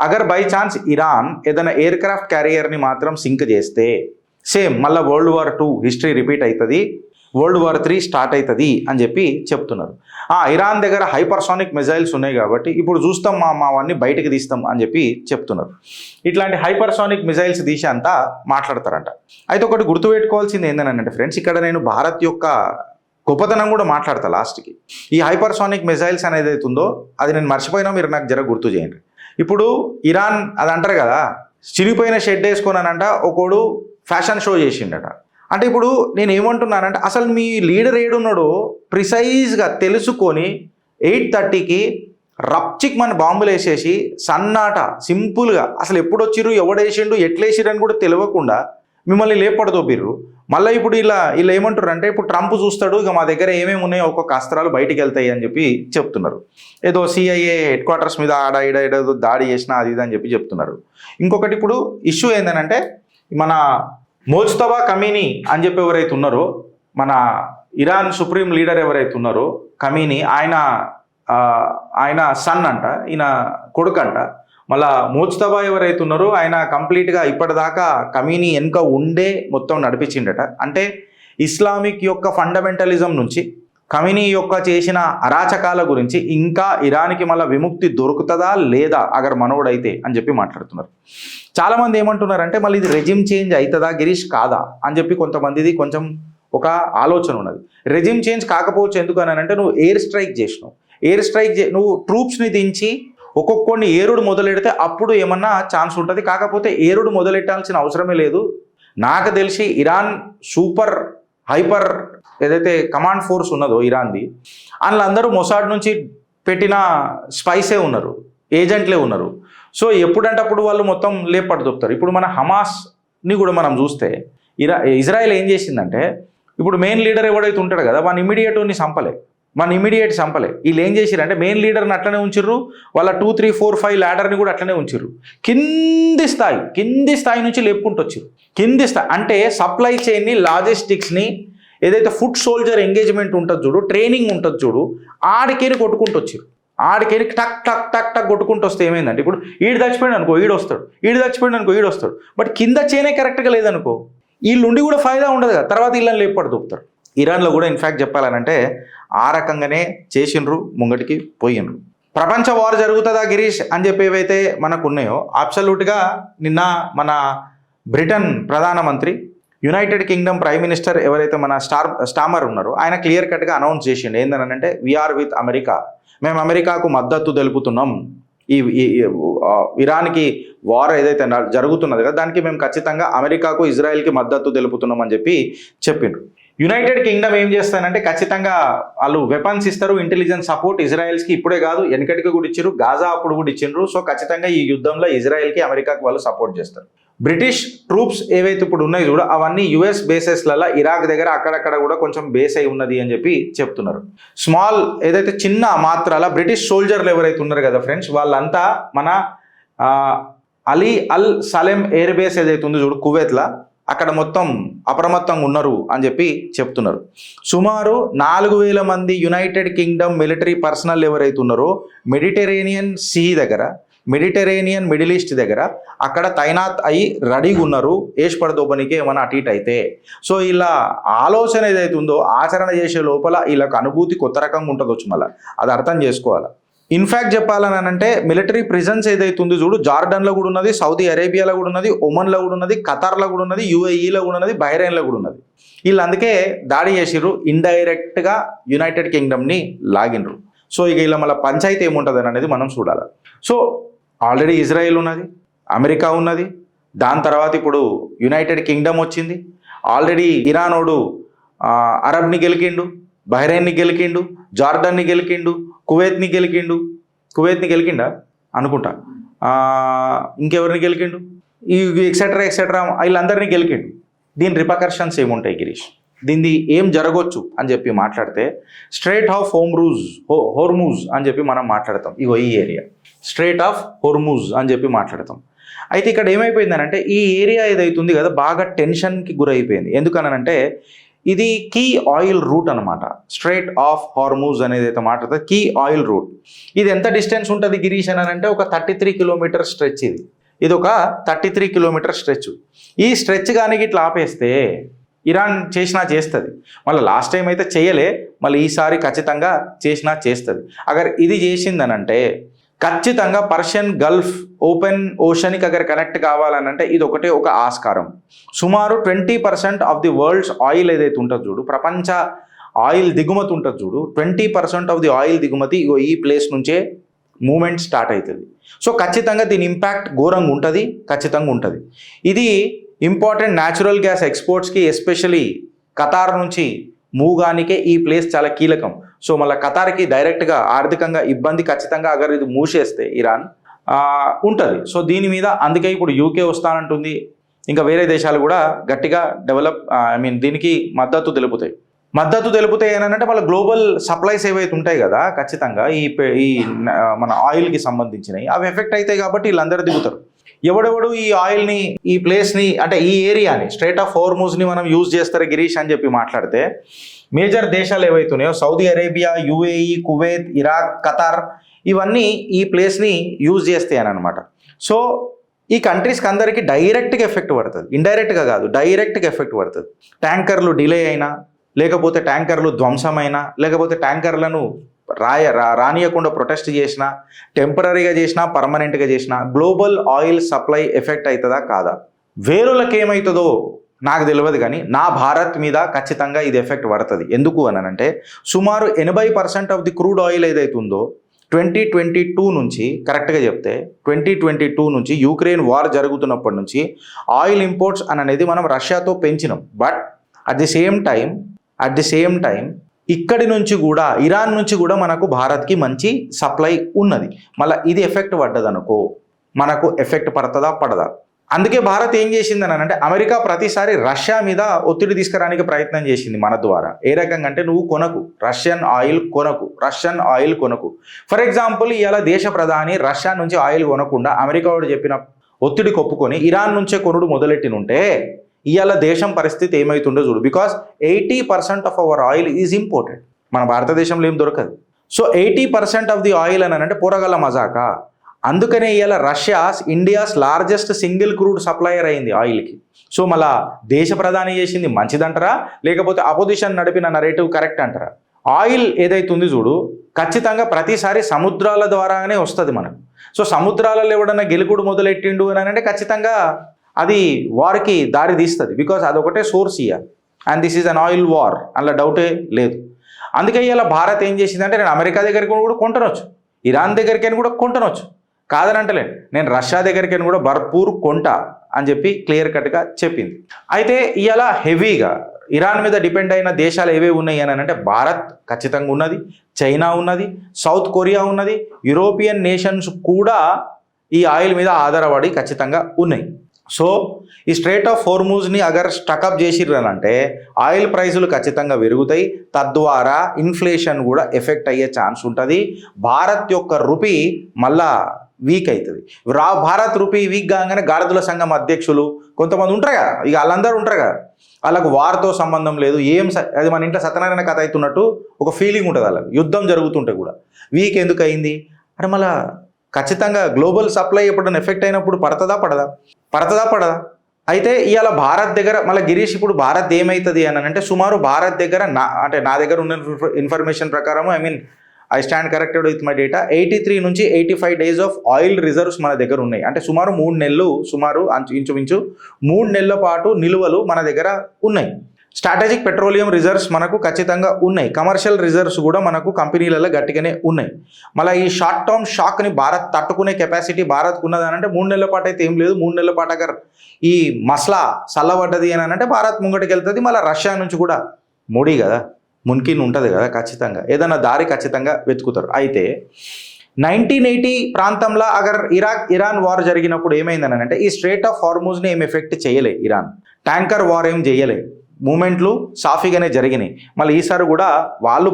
అగర్ బై ఛాన్స్ ఇరాన్ ఏదైనా ఎయిర్ క్రాఫ్ట్ క్యారియర్ని మాత్రం సింక్ చేస్తే సేమ్ మళ్ళీ World War II history repeat అవుతుంది, World War III స్టార్ట్ అవుతుంది అని చెప్తున్నారు. ఇరాన్ దగ్గర హైపర్సానిక్ మిజైల్స్ ఉన్నాయి కాబట్టి ఇప్పుడు చూస్తాం మావన్నీ బయటకు తీస్తాం అని చెప్తున్నారు. ఇట్లాంటి హైపర్సానిక్ మిజైల్స్ తీసి అంతా మాట్లాడతారంట. అయితే ఒకటి గుర్తుపెట్టుకోవాల్సింది ఏంటంటే ఫ్రెండ్స్, ఇక్కడ నేను భారత్ యొక్క గొప్పతనం కూడా మాట్లాడతా లాస్ట్కి. ఈ హైపర్సానిక్ మిజైల్స్ అనేది అవుతుందో అది నేను మర్చిపోయినా మీరు నాకు జర గుర్తు చేయండి. ఇప్పుడు ఇరాన్ అది అంటారు కదా, చిరిగిపోయిన షెడ్ వేసుకున్నానంట ఒకడు ఫ్యాషన్ షో చేసిండట. అంటే ఇప్పుడు నేను ఏమంటున్నానంటే అసలు మీ లీడర్ ఏడున్నాడో ప్రిసైజ్గా తెలుసుకొని 8:30కి రప్చిక్ మన బాంబులు వేసేసి సన్నాట సింపుల్గా అసలు ఎప్పుడు వచ్చిర్రు, ఎవడేసిండు, ఎట్లేసిరు అని కూడా తెలియకుండా మిమ్మల్ని లేపడదోపిర్రు. మళ్ళీ ఇప్పుడు ఇలా ఏమంటారు అంటే ఇప్పుడు ట్రంప్ చూస్తాడు, ఇక మా దగ్గర ఏమేమి ఉన్నాయో ఒక్కొక్క అస్త్రాలు బయటికి వెళ్తాయి అని చెప్తున్నారు. ఏదో CIA హెడ్ క్వార్టర్స్ మీద ఆడ ఏదో దాడి చేసినా అది ఇది అని చెప్తున్నారు. ఇంకొకటి ఇప్పుడు ఇష్యూ ఏంటంటే మన మోజ్తబా కమీనీ అని ఎవరైతే ఉన్నారో మన ఇరాన్ సుప్రీం లీడర్ ఎవరైతే ఉన్నారో కమీనీ, ఆయన సన్ అంట, ఈయన కొడుకంట. మళ్ళా మోజ్తబా ఎవరైతే ఉన్నారో ఆయన కంప్లీట్గా ఇప్పటిదాకా కమీనీ వెనుక ఉండే మొత్తం నడిపించిండట. అంటే ఇస్లామిక్ యొక్క ఫండమెంటలిజం నుంచి కమీనీ యొక్క చేసిన అరాచకాల గురించి ఇంకా ఇరాన్కి మళ్ళీ విముక్తి దొరుకుతుందా లేదా అగర్ మనోడైతే అని మాట్లాడుతున్నారు. చాలామంది ఏమంటున్నారంటే మళ్ళీ ఇది రెజిమ్ చేంజ్ అవుతుందా గిరీష్ కాదా అని కొంతమందిది కొంచెం ఒక ఆలోచన ఉన్నది. రెజిమ్ చేంజ్ కాకపోవచ్చు. ఎందుకనంటే నువ్వు ఎయిర్ స్ట్రైక్ చేసినావు, నువ్వు ట్రూప్స్ని దించి ఒక్కొక్కడిని ఏరుడు మొదలెడితే అప్పుడు ఏమన్నా ఛాన్స్ ఉంటుంది. కాకపోతే ఏరుడు మొదలెట్టాల్సిన అవసరమే లేదు. నాకు తెలిసి ఇరాన్ సూపర్ హైపర్ ఏదైతే కమాండ్ ఫోర్స్ ఉన్నదో ఇరాన్ది, అందులో అందరూ మొసాడ్ నుంచి పెట్టిన స్పైసే ఉన్నారు, ఏజెంట్లే ఉన్నారు. సో ఎప్పుడంటే అప్పుడు వాళ్ళు మొత్తం లేపడుతారు. ఇప్పుడు మన హమాస్ని కూడా మనం చూస్తే ఇజ్రాయెల్ ఏం చేసిందంటే ఇప్పుడు మెయిన్ లీడర్ ఎవడైతే ఉంటాడు కదా వాని ఇమీడియట్ని చంపలే. వీళ్ళు ఏం చేసిరంటే మెయిన్ లీడర్ని అట్లనే ఉంచిర్రు, వాళ్ళ 2, 3, 4, 5 ల్యాడర్ని కూడా అట్లనే ఉంచిర్రు. కింది స్థాయి నుంచి లేపుకుంటూ వచ్చిర్రు. కింది స్థాయి అంటే సప్లై చైన్ని, లాజిస్టిక్స్ని, ఏదైతే ఫుడ్ సోల్జర్ ఎంగేజ్మెంట్ ఉంటుంది చూడు, ట్రైనింగ్ ఉంటుంది చూడు, ఆడికేని కొట్టుకుంటూ వచ్చారు. ఆడికేని టక్ టక్ టక్ టక్ కొట్టుకుంటూ వస్తే ఏమైందంటే ఇప్పుడు ఈడు చచ్చిపోయాడు అనుకో ఈడు వస్తాడు, బట్ కింద చైనే కరెక్ట్గా లేదనుకో వీళ్ళుండి కూడా ఫైదా ఉండదు కదా, తర్వాత వీళ్ళని లేపడు దొప్పుతారు. ఇరాన్లో కూడా ఇన్ఫ్యాక్ట్ చెప్పాలనంటే ఆ రకంగానే చేసిండ్రు, ముంగటికి పోయిండ్రు. ప్రపంచ వార్ జరుగుతుందా గిరీష్ అని ఏవైతే మనకు ఉన్నాయో అబ్సల్యూట్గా నిన్న మన బ్రిటన్ ప్రధానమంత్రి, యునైటెడ్ కింగ్డమ్ ప్రైమ్ మినిస్టర్ ఎవరైతే మన స్టామర్ ఉన్నారో ఆయన క్లియర్ కట్గా అనౌన్స్ చేసిండు. ఏంటంటే వీఆర్ విత్ అమెరికా, మేము అమెరికాకు మద్దతు తెలుపుతున్నాం. ఈ ఇరాన్కి వార్ ఏదైతే జరుగుతున్నది కదా దానికి మేము ఖచ్చితంగా అమెరికాకు, ఇజ్రాయెల్కి మద్దతు తెలుపుతున్నాం అని చెప్పిండ్రు. యునైటెడ్ కింగ్డమ్ ఏం చేస్తానంటే ఖచ్చితంగా వాళ్ళు వెపన్స్ ఇస్తారు, ఇంటెలిజెన్స్ సపోర్ట్ ఇజ్రాయెల్స్కి ఇప్పుడే కాదు వెనకటికి కూడా ఇచ్చారు, గాజా అప్పుడు కూడా ఇచ్చిండ్రు. సో ఖచ్చితంగా ఈ యుద్ధంలో ఇజ్రాయెల్కి, అమెరికాకి వాళ్ళు సపోర్ట్ చేస్తారు. బ్రిటిష్ ట్రూప్స్ ఏవైతే ఇప్పుడు ఉన్నాయి చూడ అవన్నీ US బేసెస్లలో ఇరాక్ దగ్గర అక్కడక్కడ కూడా కొంచెం బేస్ అయి ఉన్నది అని చెప్తున్నారు. స్మాల్ ఏదైతే చిన్న మాత్రాల బ్రిటిష్ సోల్జర్లు ఎవరైతే ఉన్నారు కదా ఫ్రెండ్స్, వాళ్ళంతా మన అలీ అల్ సలెం ఎయిర్ బేస్ ఏదైతే ఉందో చూడు కువైత్లో, అక్కడ మొత్తం అప్రమత్తంగా ఉన్నారు అని చెప్తున్నారు. సుమారు 4000 మంది యునైటెడ్ కింగ్డమ్ మిలిటరీ పర్సనల్ ఎవరైతే ఉన్నారో మెడిటరేనియన్ సీ దగ్గర, మిడిల్ ఈస్ట్ దగ్గర అక్కడ తైనాత్ అయి రెడీగా ఉన్నారు ఏష్పడదోపనికి ఏమైనా అటు ఇటు అయితే. సో ఇలా ఆలోచన ఏదైతే ఉందో ఆచరణ చేసే లోపల వీళ్ళకి అనుభూతి కొత్త రకంగా ఉంటుంది. మళ్ళీ అది అర్థం చేసుకోవాలి. ఇన్ఫ్యాక్ట్ చెప్పాలని అంటే మిలిటరీ ప్రిజన్స్ ఏదైతే ఉందో చూడు, జార్డన్లో కూడా ఉన్నది, సౌదీ అరేబియాలో కూడా ఉన్నది, ఒమన్లో కూడా ఉన్నది, ఖతార్లో కూడా ఉన్నది, యూఏఈలో కూడా ఉన్నది, బహ్రెయిన్లో కూడా ఉన్నది. వీళ్ళు అందుకే దాడి చేసిర్రు, ఇండైరెక్ట్గా యునైటెడ్ కింగ్డమ్ని లాగినరు. సో ఇక ఇలా మళ్ళీ పంచాయతీ ఏముంటుంది అనేది మనం చూడాలి. సో ఆల్రెడీ ఇజ్రాయెల్ ఉన్నది, అమెరికా ఉన్నది, దాని తర్వాత ఇప్పుడు యునైటెడ్ కింగ్డమ్ వచ్చింది. ఆల్రెడీ ఇరానోడు అరబ్ని గెలికిండు, బహ్రెయిన్ని గెలికిండు, జార్డన్ని గెలికిండు, కువైత్ని గెలికిండా అనుకుంటా, ఇంకెవరిని గెలికిండు, ఈ ఎక్సెట్రా ఎక్సెట్రా వీళ్ళందరినీ గెలికిండు. దీని రిపకర్షన్స్ ఏముంటాయి గిరీష్, దీన్ని ఏం జరగవచ్చు అని చెప్పి మాట్లాడితే స్ట్రైట్ ఆఫ్ హోర్మూజ్ అని చెప్పి మనం మాట్లాడతాం. ఇగో ఈ ఏరియా స్ట్రైట్ ఆఫ్ హోర్మూజ్ అని చెప్పి మాట్లాడతాం. అయితే ఇక్కడ ఏమైపోయిందనంటే ఈ ఏరియా ఏదైతుంది కదా బాగా టెన్షన్కి గురైపోయింది. ఎందుకనంటే ఇది కీ ఆయిల్ రూట్ అనమాట. స్ట్రైట్ ఆఫ్ హార్మూజ్ అనేది అయితే మాట్లాడుతుంది కీ ఆయిల్ రూట్. ఇది ఎంత డిస్టెన్స్ ఉంటుంది గిరీష్ అని అంటే ఒక 33 కిలోమీటర్ స్ట్రెచ్. ఇది ఒక 33 కిలోమీటర్ స్ట్రెచ్. ఈ స్ట్రెచ్ కానీ ఇట్లా ఆపేస్తే ఇరాన్ చేస్తుంది. మళ్ళీ లాస్ట్ టైం అయితే చేయలే, మళ్ళీ ఈసారి ఖచ్చితంగా చేస్తుంది. అగర్ ఇది చేసిందనంటే ఖచ్చితంగా పర్షియన్ గల్ఫ్ ఓపెన్ ఓషన్కి అగర్ కనెక్ట్ కావాలనంటే ఇది ఒకటే ఒక ఆస్కారం. సుమారు 20% ఆఫ్ ది వరల్డ్స్ ఆయిల్ ఏదైతే ఉంటుంది చూడు, ప్రపంచ ఆయిల్ దిగుమతి ఉంటుంది చూడు, 20% ఆఫ్ ది ఆయిల్ దిగుమతి ఈ ప్లేస్ నుంచే మూమెంట్ స్టార్ట్ అవుతుంది. సో ఖచ్చితంగా దీని ఇంపాక్ట్ ఘోరంగా ఉంటుంది, ఖచ్చితంగా ఉంటుంది. ఇది ఇంపార్టెంట్ న్యాచురల్ గ్యాస్ ఎక్స్పోర్ట్స్కి, ఎస్పెషలీ ఖతార్ నుంచి మూగానికే ఈ ప్లేస్ చాలా కీలకం. సో మళ్ళీ ఖతార్కి డైరెక్ట్గా ఆర్థికంగా ఇబ్బంది ఖచ్చితంగా అగర్ ఇది మూసేస్తే ఇరాన్ ఉంటుంది. సో దీని మీద అందుకే ఇప్పుడు యూకే వస్తానంటుంది, ఇంకా వేరే దేశాలు కూడా గట్టిగా దీనికి మద్దతు తెలుపుతాయి అని అంటే మళ్ళీ గ్లోబల్ సప్లైస్ ఏవైతే ఉంటాయి కదా ఖచ్చితంగా ఈ మన ఆయిల్కి సంబంధించినవి అవి ఎఫెక్ట్ అవుతాయి. కాబట్టి వీళ్ళందరూ దిగుతారు. ఎవడెవడు ఈ ఆయిల్ని, ఈ ప్లేస్ని, అంటే ఈ ఏరియాని స్ట్రైట్ ఆఫ్ హోర్మూజ్ని మనం యూజ్ చేస్తారు గిరీష్ అని చెప్పి మాట్లాడితే మేజర్ దేశాలు ఏవైతున్నాయో Saudi Arabia, UAE, Kuwait, Iraq, Qatar ఇవన్నీ ఈ ప్లేస్ని యూజ్ చేస్తాయి అని అనమాట. సో ఈ కంట్రీస్కి అందరికీ డైరెక్ట్గా ఎఫెక్ట్ పడుతుంది, ఇండైరెక్ట్గా కాదు, డైరెక్ట్గా ఎఫెక్ట్ పడుతుంది. ట్యాంకర్లు డిలే అయినా, లేకపోతే ట్యాంకర్లు ధ్వంసమైనా, లేకపోతే ట్యాంకర్లను రానియకుండా ప్రొటెస్ట్ చేసినా, టెంపరీగా చేసినా, పర్మనెంట్గా చేసినా గ్లోబల్ ఆయిల్ సప్లై ఎఫెక్ట్ అవుతుందా కాదా? వేరులకు ఏమవుతుందో నాకు తెలియదు, కానీ నా భారత్ మీద ఖచ్చితంగా ఇది ఎఫెక్ట్ పడుతుంది. ఎందుకు అని అంటే సుమారు 80% ఆఫ్ ది క్రూడ్ ఆయిల్ ఏదైతే ఉందో 2022 నుంచి, కరెక్ట్గా చెప్తే 2022 నుంచి యుక్రెయిన్ వార్ జరుగుతున్నప్పటి నుంచి ఆయిల్ ఇంపోర్ట్స్ అనేది మనం రష్యాతో పెంచినాం. But at the same time ఇక్కడి నుంచి కూడా, ఇరాన్ నుంచి కూడా మనకు భారత్కి మంచి సప్లై ఉన్నది. మళ్ళీ ఇది ఎఫెక్ట్ పడ్డదనుకో మనకు ఎఫెక్ట్ పడదా? అందుకే భారత్ ఏం చేసిందని అంటే అమెరికా ప్రతిసారి రష్యా మీద ఒత్తిడి తీసుకురానికి ప్రయత్నం చేసింది మన ద్వారా. ఏ రకంగా అంటే నువ్వు రష్యన్ ఆయిల్ కొనకు. ఫర్ ఎగ్జాంపుల్ ఇవాళ దేశ ప్రధాని రష్యా నుంచి ఆయిల్ కొనకుండా అమెరికా వాడు చెప్పిన ఒత్తిడి కొప్పుకొని ఇరాన్ నుంచే కొనుడు మొదలెట్టినుంటే ఇవాళ దేశం పరిస్థితి ఏమవుతుందో చూడు. Because 80% of our oil is imported. మన భారతదేశంలో ఏం దొరకదు. సో 80% ఆఫ్ ది ఆయిల్ అని అంటే పోరగల మజాకా. అందుకనే ఇవాళ Russia India's largest single crude supplier అయింది ఆయిల్కి. సో మళ్ళా దేశ ప్రధాని చేసింది మంచిదంటారా, లేకపోతే అపోజిషన్ నడిపిన నరేటివ్ కరెక్ట్ అంటారా? ఆయిల్ ఏదైతే ఉంది చూడు ఖచ్చితంగా ప్రతిసారి సముద్రాల ద్వారానే వస్తుంది మనకు. సో సముద్రాలలో ఎవడన్నా గెలుకుడు మొదలెట్టిండు అని అంటే ఖచ్చితంగా అది వార్కి దారి తీస్తుంది. బికాస్ అదొకటే source year, and this is an oil war, అందులో డౌటే లేదు. అందుకే ఇలా భారత్ ఏం చేసిందంటే నేను అమెరికా దగ్గరికి కూడా కొంటనొచ్చు, ఇరాన్ దగ్గరికైనా కూడా కొంటనొచ్చు, కాదని అంటలేను, నేను రష్యా దగ్గరికైనా కూడా భర్పూర్ కొంటా అని చెప్పి క్లియర్ కట్గా చెప్పింది. అయితే ఇవాళ హెవీగా ఇరాన్ మీద డిపెండ్ అయిన దేశాలు ఏవే ఉన్నాయి అని అంటే భారత్ ఖచ్చితంగా ఉన్నది, చైనా ఉన్నది, సౌత్ కొరియా ఉన్నది, యూరోపియన్ నేషన్స్ కూడా ఈ ఆయిల్ మీద ఆధారపడి ఖచ్చితంగా ఉన్నాయి. సో ఈ స్ట్రైట్ ఆఫ్ హోర్మూజ్ని అగర్ స్టకప్ చేసిర్రనంటే ఆయిల్ ప్రైసులు ఖచ్చితంగా పెరుగుతాయి, తద్వారా ఇన్ఫ్లేషన్ కూడా ఎఫెక్ట్ అయ్యే ఛాన్స్ ఉంటుంది. భారత్ యొక్క రూపీ మళ్ళా వీక్ అవుతుంది. భారత్ రూపీ వీక్ కాగానే గాడిదల సంఘం అధ్యక్షులు కొంతమంది ఉంటారు కదా, ఇక వాళ్ళందరూ ఉంటారు కదా, వాళ్ళకు వార్తో సంబంధం లేదు, అది మన ఇంట్లో సత్యనారాయణ కథ అవుతున్నట్టు ఒక ఫీలింగ్ ఉంటుంది వాళ్ళకి. యుద్ధం జరుగుతుంటే కూడా వీక్ ఎందుకు అయింది అంటే మళ్ళీ ఖచ్చితంగా గ్లోబల్ సప్లై ఎప్పుడైనా ఎఫెక్ట్ అయినప్పుడు పడదా? అయితే ఇవాళ భారత్ దగ్గర మళ్ళీ గిరీష్ ఇప్పుడు భారత్ ఏమవుతుంది అని అంటే సుమారు భారత్ దగ్గర నా దగ్గర ఉన్న ఇన్ఫర్మేషన్ ప్రకారం I stand corrected with my data 83 నుంచి 85 డేస్ ఆఫ్ ఆయిల్ రిజర్వ్స్ మన దగ్గర ఉన్నాయి. అంటే సుమారు 3 నెలలు ఇంచుమించు 3 నెలల పాటు నిలువలు మన దగ్గర ఉన్నాయి. స్ట్రాటజిక్ పెట్రోలియం రిజర్వ్స్ మనకు ఖచ్చితంగా ఉన్నాయి. కమర్షియల్ రిజర్వ్స్ కూడా మనకు కంపెనీలలో గట్టిగానే ఉన్నాయి. మళ్ళీ ఈ షార్ట్ టర్మ్ షాక్ని భారత్ తట్టుకునే కెపాసిటీ భారత్కు ఉన్నదనంటే 3 నెలల పాటు అయితే ఏం లేదు. 3 నెలల పాటు అగర్ ఈ మసలా చల్లబడ్డది అని అంటే భారత్ ముంగటికి వెళ్తుంది. మళ్ళీ రష్యా నుంచి కూడా మోడీ కదా మున్కిన్ ఉంటుంది కదా, ఖచ్చితంగా ఏదైనా దారి ఖచ్చితంగా వెతుకుతారు. అయితే 1980 ప్రాంతంలో అగర్ ఇరాన్ వార్ జరిగినప్పుడు ఏమైందని అంటే ఈ స్ట్రేట్ ఆఫ్ హార్మూజ్ని ఏం ఎఫెక్ట్ చేయలే. ఇరాన్ ట్యాంకర్ వార్ ఏం చేయలే. మూమెంట్లు సాఫీగానే జరిగినాయి. మళ్ళీ ఈసారి కూడా వాళ్ళు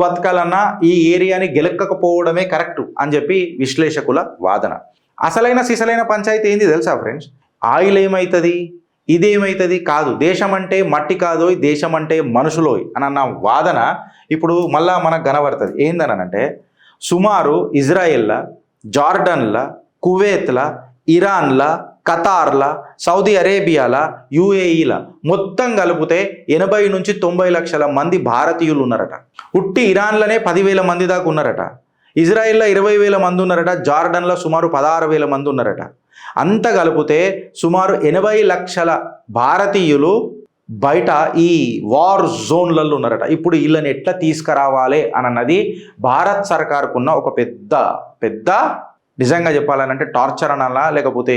బతకాలన్నా ఈ ఏరియాని గెలక్కకపోవడమే కరెక్ట్ అని చెప్పి విశ్లేషకుల వాదన. అసలైన సిసలైన పంచాయతీ ఏంది తెలుసా ఫ్రెండ్స్? ఆయిల్ ఏమవుతుంది, ఇదేమవుతుంది కాదు, దేశం అంటే మట్టి కాదు, దేశం అంటే మనుషులోయ్ అన్న వాదన ఇప్పుడు మళ్ళా మనకు కనబడుతుంది. ఏందనంటే సుమారు ఇజ్రాయెల్లా, జార్డన్లా, కువైత్లా, ఇరాన్లా, ఖతార్లా, సౌదీ అరేబియాలా, యూఏఈలా మొత్తం కలిపితే 80 నుంచి 90 లక్షల మంది భారతీయులు ఉన్నారట. ఉట్టి ఇరాన్లోనే 10,000 మంది దాకా ఉన్నారట. ఇజ్రాయెల్లో 20,000 మంది ఉన్నారట. జార్డన్లో సుమారు 16,000 మంది ఉన్నారట. అంత కలిపితే సుమారు 80 లక్షల భారతీయులు బయట ఈ వార్ జోన్లలో ఉన్నారట. ఇప్పుడు వీళ్ళని ఎట్లా తీసుకురావాలి అన్నది భారత్ సర్కార్కున్న ఒక పెద్ద నిజంగా చెప్పాలనంటే టార్చర్ అనాలా, లేకపోతే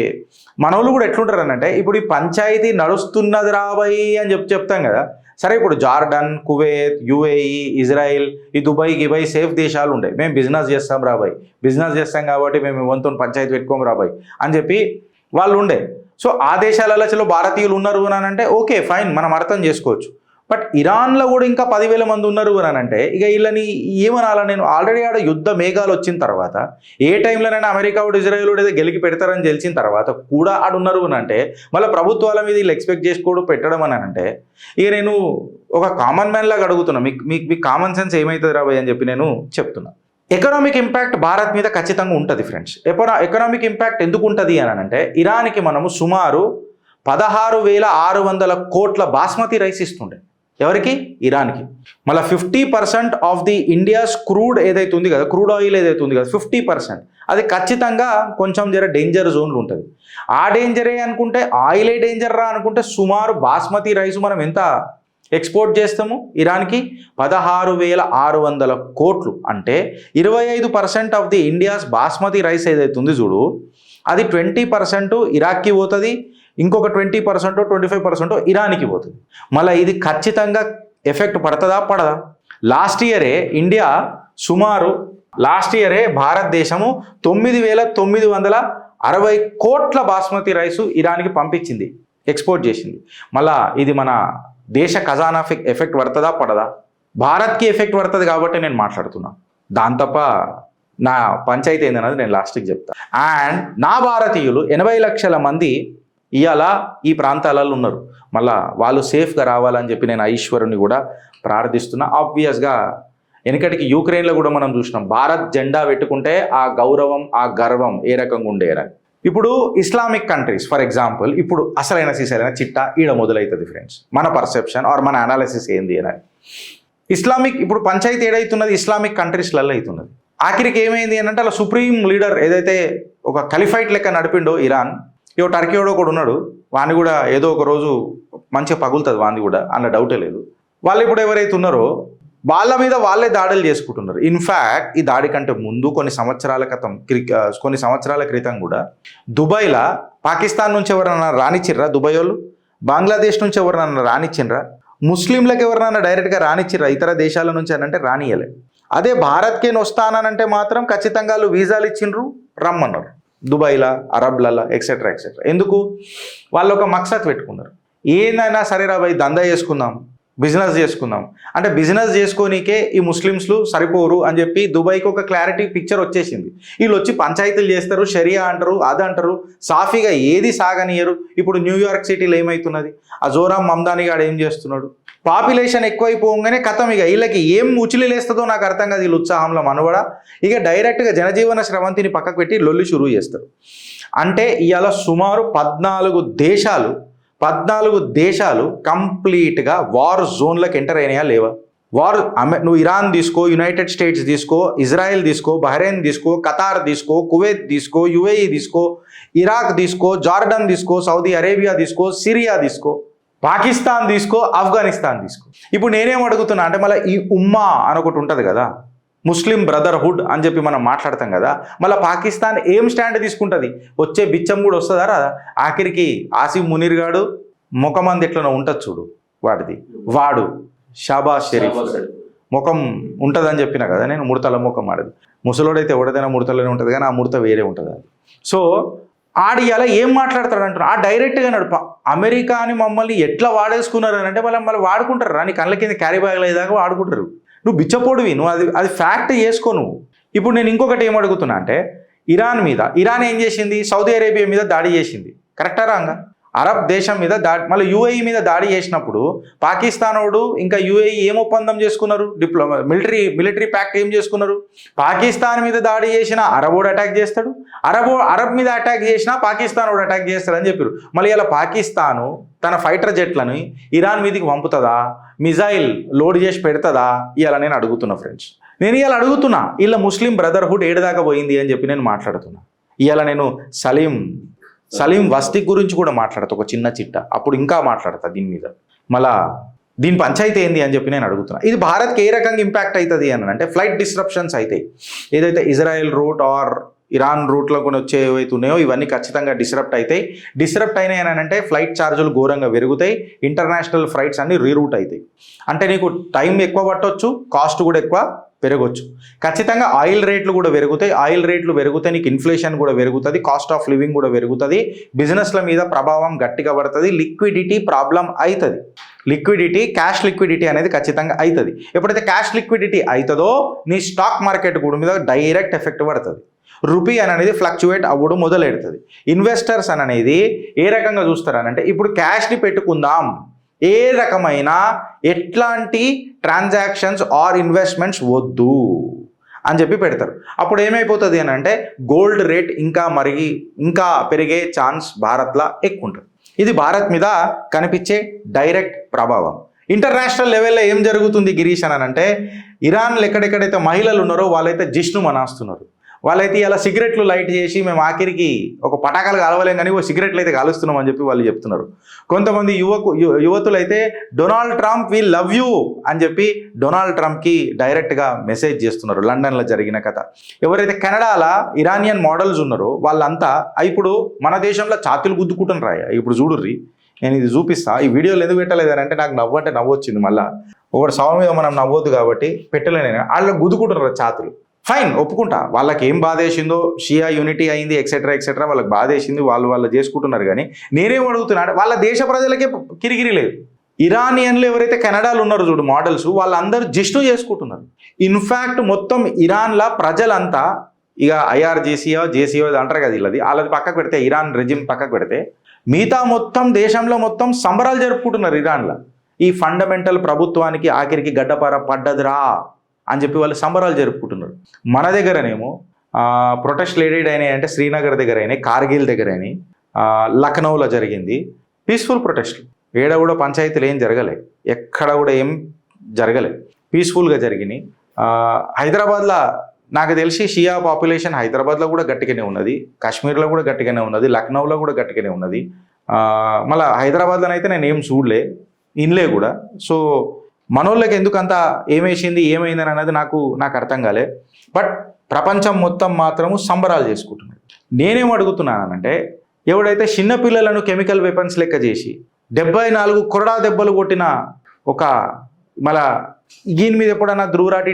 మనోళ్ళు కూడా ఎట్లుంటారు అనంటే ఇప్పుడు ఈ పంచాయతీ నడుస్తున్నది రాబోయి అని చెప్తాం కదా. సరే ఇప్పుడు జార్డన్, కువైత్, యూఏఈ, ఇజ్రాయిల్, ఈ దుబాయ్ సేఫ్ దేశాలు ఉంటాయి. మేము బిజినెస్ చేస్తాం రాబాయ్, బిజినెస్ చేస్తాం కాబట్టి మేము వంతు పంచాయతీ పెట్టుకోం రాబాయ్ అని చెప్పి వాళ్ళు ఉండే. సో ఆ దేశాలలో చలో భారతీయులు ఉన్నారు అని అంటే ఓకే ఫైన్, మనం అర్థం చేసుకోవచ్చు. బట్ ఇరాన్లో కూడా ఇంకా 10,000 మంది ఉన్నారు అని అంటే ఇక వీళ్ళని ఏమనాలా? నేను ఆల్రెడీ ఆడ యుద్ధ మేఘాలు వచ్చిన తర్వాత ఏ టైంలోనైనా అమెరికా వాడు ఇజ్రాయెల్ ఏదో గెలికి పెడతారని తెలిసిన తర్వాత కూడా ఆడున్నారు అని అంటే మళ్ళీ ప్రభుత్వాల మీద వీళ్ళు ఎక్స్పెక్ట్ చేసుకోవడం పెట్టడం అని అంటే ఇక నేను ఒక కామన్ మ్యాన్ లాగా అడుగుతున్నా, మీకు కామన్ సెన్స్ ఏమవుతుంది రాబోయ్ అని చెప్పి నేను చెప్తున్నా. ఎకనామిక్ ఇంపాక్ట్ భారత్ మీద ఖచ్చితంగా ఉంటుంది ఫ్రెండ్స్. ఎకనామిక్ ఇంపాక్ట్ ఎందుకు ఉంటుంది అని అంటే ఇరాన్కి మనము సుమారు 16,600 కోట్ల బాస్మతి రైస్ ఇస్తుండే. ఎవరికి? ఇరాన్కి. మళ్ళీ 50% ఆఫ్ ది ఇండియాస్ క్రూడ్ ఏదైతే ఉంది కదా, క్రూడ్ ఆయిల్ ఏదైతే ఉంది కదా 50% అది ఖచ్చితంగా కొంచెం డేంజర్ జోన్లు ఉంటుంది. ఆ డేంజరే అనుకుంటే ఆయిలే డేంజర్ రా అనుకుంటే సుమారు బాస్మతి రైస్ మనం ఎంత ఎక్స్పోర్ట్ చేస్తాము ఇరాన్కి? 16,600 కోట్లు. అంటే 25% of the India's basmati rice ఏదైతే ఉంది చూడు, అది 20% ఇరాక్కి పోతుంది, ఇంకొక 20% 25% ఇరాన్కి పోతుంది. మళ్ళీ ఇది ఖచ్చితంగా ఎఫెక్ట్ పడుతుందా పడదా? లాస్ట్ ఇయరే భారతదేశము 9,960 కోట్ల బాస్మతి రైసు ఇరాన్కి పంపించింది, ఎక్స్పోర్ట్ చేసింది. మళ్ళా ఇది మన దేశ ఖజానా ఎఫెక్ట్ పడుతుందా పడదా? భారత్కి ఎఫెక్ట్ పడుతుంది కాబట్టి నేను మాట్లాడుతున్నా. దాని తప్ప నా పంచాయతీ ఏందన్నది నేను లాస్ట్కి చెప్తా. అండ్ నా భారతీయులు 80 లక్షల మంది ఇవాళ ఈ ప్రాంతాలలో ఉన్నారు. మళ్ళా వాళ్ళు సేఫ్గా రావాలని చెప్పి నేను ఈశ్వరుని కూడా ప్రార్థిస్తున్నా. ఆబ్వియస్గా వెనకటికి యూక్రెయిన్లో కూడా మనం చూసినాం, భారత్ జెండా పెట్టుకుంటే ఆ గౌరవం ఆ గర్వం ఏ రకంగా ఉండేరని. ఇప్పుడు ఇస్లామిక్ కంట్రీస్ ఫర్ ఎగ్జాంపుల్, ఇప్పుడు అసలైన సీసైన చిట్టా ఈడ మొదలవుతుంది ఫ్రెండ్స్. మన పర్సెప్షన్ ఆర్ మన అనాలిసిస్ ఏంది అని. ఇస్లామిక్ ఇప్పుడు పంచాయతీ ఏడైతున్నది ఇస్లామిక్ కంట్రీస్లలో అవుతున్నది. ఆఖరికి ఏమైంది అని అంటే అలా సుప్రీం లీడర్ ఏదైతే ఒక ఖలిఫైట్ లెక్క నడిపిండో ఇరాన్, ఇవో టర్కీ వాడు కూడా ఉన్నాడు, వాడిని కూడా ఏదో ఒక రోజు మంచిగా పగులుతుంది వాడిని కూడా, అన్న డౌటే లేదు. వాళ్ళు ఇప్పుడు ఎవరైతే ఉన్నారో వాళ్ళ మీద వాళ్ళే దాడులు చేసుకుంటున్నారు. ఇన్ఫ్యాక్ట్ ఈ దాడి కంటే ముందు కొన్ని సంవత్సరాల క్రితం కూడా దుబాయ్లో పాకిస్తాన్ నుంచి ఎవరన్నా రానిచ్చిర్రా? దుబాయ్ వాళ్ళు బంగ్లాదేశ్ నుంచి ఎవరన్నా రానిచ్చిండ్రా? ముస్లింలకు ఎవరినైనా డైరెక్ట్గా రానిచ్చిర్రా ఇతర దేశాల నుంచి అని అంటే రానియలే. అదే భారత్కే వస్తానంటే మాత్రం ఖచ్చితంగా వాళ్ళు వీసాలు ఇచ్చిండ్రు, రమ్మన్నారు. దుబాయ్లా, అరబ్లలో ఎక్సెట్రా. ఎందుకు? వాళ్ళు ఒక మక్సద్ పెట్టుకున్నారు, ఏదైనా సరే రాబాయ్ దందా చేసుకుందాం, బిజినెస్ చేసుకుందాం అంటే బిజినెస్ చేసుకోనికే ఈ ముస్లిమ్స్లు సరిపోరు అని చెప్పి దుబాయ్కి ఒక క్లారిటీ పిక్చర్ వచ్చేసింది. వీళ్ళు వచ్చి పంచాయతీలు చేస్తారు, షరియా అంటారు, అదంటారు, సాఫీగా ఏది సాగనియరు. ఇప్పుడు న్యూయార్క్ సిటీలో ఏమవుతున్నది, ఆ జోరాం మమ్దాని గాడు ఏం చేస్తున్నాడు? పాపులేషన్ ఎక్కువైపోగానే కథం ఇక వీళ్ళకి ఏం ఉచిలిలేస్తుందో నాకు అర్థం కాదు. వీళ్ళు ఉత్సాహంలో మనవడ ఇక డైరెక్ట్గా జనజీవన స్రవంతిని పక్కకు పెట్టి లొల్లి షురూ చేస్తారు. అంటే ఇవాళ సుమారు 14 దేశాలు కంప్లీట్గా వార్ జోన్లకు ఎంటర్ అయినాయా లేవా? నువ్వు ఇరాన్ తీసుకో, యునైటెడ్ స్టేట్స్ తీసుకో, ఇజ్రాయెల్ తీసుకో, బహ్రెయిన్ తీసుకో, ఖతార్ తీసుకో, కువైత్ తీసుకో, యుఏఈ తీసుకో, ఇరాక్ తీసుకో, జార్డన్ తీసుకో, సౌదీ అరేబియా తీసుకో, సిరియా తీసుకో, పాకిస్తాన్ తీసుకో, ఆఫ్ఘనిస్తాన్ తీసుకో. ఇప్పుడు నేనేం అడుగుతున్నా అంటే మళ్ళీ ఈ ఉమ్మా అని ఒకటి ఉంటుంది కదా, ముస్లిం బ్రదర్హుడ్ అని చెప్పి మనం మాట్లాడతాం కదా, మళ్ళీ పాకిస్తాన్ ఏం స్టాండ్ తీసుకుంటుంది? వచ్చే బిచ్చం కూడా వస్తుందా రాదా? ఆఖరికి ఆసిఫ్ మునీర్ గాడు ముఖమంది ఎట్లనో ఉంటుంది చూడు, వాడు షాబాజ్ షరీఫ్ ముఖం ఉంటుందని చెప్పినా కదా నేను, ముడతల ముఖం ఆడది. ముసలోడైతే ఎవడదైనా ముడతలోనే ఉంటుంది కానీ ఆ ముడత వేరే ఉంటుంది. అది సో ఆడు ఇలా ఏం మాట్లాడతాడు అంటున్నా, ఆ డైరెక్ట్గా నడుప అమెరికాని మమ్మల్ని ఎట్లా వాడేసుకున్నారు అని అంటే మళ్ళీ వాడుకుంటారు రా, నీ కళ్ళ కింద క్యారీ బ్యాగ్ లేదాకా వాడుకుంటారు. నువ్వు బిచ్చపోడివి, నువ్వు అది ఫ్యాక్ట్ చేసుకో నువ్వు. ఇప్పుడు నేను ఇంకొకటి ఏం అడుగుతున్నా అంటే ఇరాన్ ఏం చేసింది? సౌదీ అరేబియా మీద దాడి చేసింది, కరెక్టా రాంగా? అరబ్ దేశం మీద దాడి, మళ్ళీ యూఏఈ మీద దాడి చేసినప్పుడు పాకిస్తాన్ వాడు ఇంకా యూఏఈ ఏం ఒప్పందం చేసుకున్నారు? మిలిటరీ ప్యాక్ట్ ఏం చేసుకున్నారు? పాకిస్తాన్ మీద దాడి చేసిన అరబోడు అటాక్ చేస్తాడు, అరబ్ మీద అటాక్ చేసినా పాకిస్తాన్ వాడు అటాక్ చేస్తాడని చెప్పారు. మళ్ళీ ఇలా పాకిస్తాను తన ఫైటర్ జెట్లను ఇరాన్ మీదకి పంపుతుందా? మిజైల్ లోడ్ చేసి పెడుతుందా? ఇలా నేను అడుగుతున్నా ఫ్రెండ్స్. నేను ఇలా అడుగుతున్నా, ఇలా ముస్లిం బ్రదర్హుడ్ ఏడుదాకా పోయింది అని చెప్పి నేను మాట్లాడుతున్నా. ఇలా నేను సలీం వస్తీ గురించి కూడా మాట్లాడతా, ఒక చిన్న చిట్ట, అప్పుడు ఇంకా మాట్లాడతా దీని మీద. మళ్ళా దీని పంచాయతీ ఏంది అని చెప్పి నేను అడుగుతున్నా. ఇది భారత్కి ఏ రకంగా ఇంపాక్ట్ అవుతుంది అని అంటే ఫ్లైట్ డిస్రప్షన్స్ అవుతాయి. ఏదైతే ఇజ్రాయెల్ రూట్ ఆర్ ఇరాన్ రూట్లో కొన్ని వచ్చే ఏవైతే ఉన్నాయో ఇవన్నీ ఖచ్చితంగా డిస్రప్ట్ అవుతాయి. డిస్రప్ట్ అయినాయి అని అంటే ఫ్లైట్ ఛార్జీలు ఘోరంగా పెరుగుతాయి, ఇంటర్నేషనల్ ఫ్లైట్స్ అన్ని రీరూట్ అవుతాయి. అంటే నీకు టైం ఎక్కువ పట్టవచ్చు, కాస్ట్ కూడా ఎక్కువ పెరగవచ్చు. ఖచ్చితంగా ఆయిల్ రేట్లు కూడా పెరుగుతాయి. ఆయిల్ రేట్లు పెరిగితే నీకు ఇన్ఫ్లేషన్ కూడా పెరుగుతుంది, కాస్ట్ ఆఫ్ లివింగ్ కూడా పెరుగుతుంది, బిజినెస్ల మీద ప్రభావం గట్టిగా పడుతుంది, లిక్విడిటీ ప్రాబ్లం అవుతుంది. క్యాష్ లిక్విడిటీ అనేది ఖచ్చితంగా అవుతుంది. ఎప్పుడైతే క్యాష్ లిక్విడిటీ అవుతుందో నీ స్టాక్ మార్కెట్ కూడా మీద డైరెక్ట్ ఎఫెక్ట్ పడుతుంది. రూపీ అనేది ఫ్లక్చువేట్ అవ్వడం మొదలెడుతుంది. ఇన్వెస్టర్స్ అనేది ఏ రకంగా చూస్తారనంటే ఇప్పుడు క్యాష్ని పెట్టుకుందాం, ఏ రకమైన ఎట్లాంటి ట్రాన్సాక్షన్స్ ఆర్ ఇన్వెస్ట్మెంట్స్ వద్దు అని చెప్పి పెడతారు. అప్పుడు ఏమైపోతుంది అని అంటే గోల్డ్ రేట్ ఇంకా పెరిగే ఛాన్స్ భారత్లో ఎక్కువ ఉంటుంది. ఇది భారత్ మీద కనిపించే డైరెక్ట్ ప్రభావం. ఇంటర్నేషనల్ లెవెల్లో ఏం జరుగుతుంది గిరీష్ అని అంటే ఇరాన్లో ఎక్కడెక్కడైతే మహిళలు ఉన్నారో వాళ్ళైతే జిష్ను మనాస్తున్నారు. వాళ్ళైతే ఇలా సిగరెట్లు లైట్ చేసి మేము ఆఖరికి ఒక పటాకాలు కాలవలేం కానీ ఓ సిగరెట్లు అయితే కాలుస్తున్నాం అని చెప్పి వాళ్ళు చెప్తున్నారు. కొంతమంది యువతులు అయితే Donald Trump we love you అని చెప్పి డొనాల్డ్ ట్రంప్కి డైరెక్ట్గా మెసేజ్ చేస్తున్నారు. లండన్లో జరిగిన కథ. ఎవరైతే కెనడాలో ఇరానియన్ మోడల్స్ ఉన్నారో వాళ్ళంతా ఇప్పుడు మన దేశంలో ఛాతీలు గుద్దుకుంటున్నారు. ఇప్పుడు చూడుర్రి, నేను ఇది చూపిస్తా. ఈ వీడియోలు ఎందుకు పెట్టలేదని అంటే నాకు నవ్వు వచ్చింది. మళ్ళీ ఒకటి సవ మీద మనం నవ్వొద్దు కాబట్టి పెట్టలేను. వాళ్ళు గుద్దుకుంటున్నారు ఛాతులు. ఫైన్, ఒప్పుకుంటా, వాళ్ళకి ఏం బాధ వేసిందో, షియా యూనిటీ అయింది ఎక్సెట్రా వాళ్ళకి బాధ వేసింది, వాళ్ళు చేసుకుంటున్నారు. కానీ నేనేం అడుగుతున్నా, వాళ్ళ దేశ ప్రజలకే కిరికిరి లేదు. ఇరానియన్లు ఎవరైతే కెనడాలో ఉన్నారో చూడు మోడల్స్, వాళ్ళందరూ జిష్టు చేసుకుంటున్నారు. ఇన్ఫ్యాక్ట్ మొత్తం ఇరాన్లో ప్రజలంతా ఇక జేసీఓ అంటారు కదా, వీళ్ళది వాళ్ళది పక్కకు పెడితే, ఇరాన్ రెజిమ్ పక్కకు పెడితే మిగతా మొత్తం దేశంలో మొత్తం సంబరాలు జరుపుకుంటున్నారు ఇరాన్లో. ఈ ఫండమెంటల్ ప్రభుత్వానికి ఆఖరికి గడ్డపార పడ్డదిరా అని చెప్పి వాళ్ళు సంబరాలు జరుపుకుంటున్నారు. మన దగ్గరనేమో ప్రొటెస్ట్ లీడెడ్ అయినాయి అంటే శ్రీనగర్ దగ్గర అయినాయి, కార్గిల్ దగ్గర అయినాయి, లక్నోలో జరిగింది పీస్ఫుల్ ప్రొటెస్ట్లు. ఏడ కూడా పంచాయతీలు ఏం జరగలే, ఎక్కడ కూడా ఏం జరగలే, పీస్ఫుల్గా జరిగినాయి. హైదరాబాద్లో నాకు తెలిసి షియా పాపులేషన్ హైదరాబాద్లో కూడా గట్టిగానే ఉన్నది, కాశ్మీర్లో కూడా గట్టిగానే ఉన్నది, లక్నోలో కూడా గట్టిగానే ఉన్నది. మళ్ళీ హైదరాబాద్లో అయితే నేను ఏం చూడలే, ఇన్లే కూడా. సో మనోళ్ళకి ఎందుకంత ఏమేసింది ఏమైందని అన్నది నాకు అర్థం కాలే. బట్ ప్రపంచం మొత్తం మాత్రము సంబరాలు చేసుకుంటున్నారు. నేనేం అడుగుతున్నానంటే ఎవడైతే చిన్నపిల్లలను కెమికల్ వెపన్స్ లెక్క చేసి 74 కొరడా దెబ్బలు కొట్టిన ఒక మళ్ళా దీని మీద ఎప్పుడన్నా ధ్రువరాటి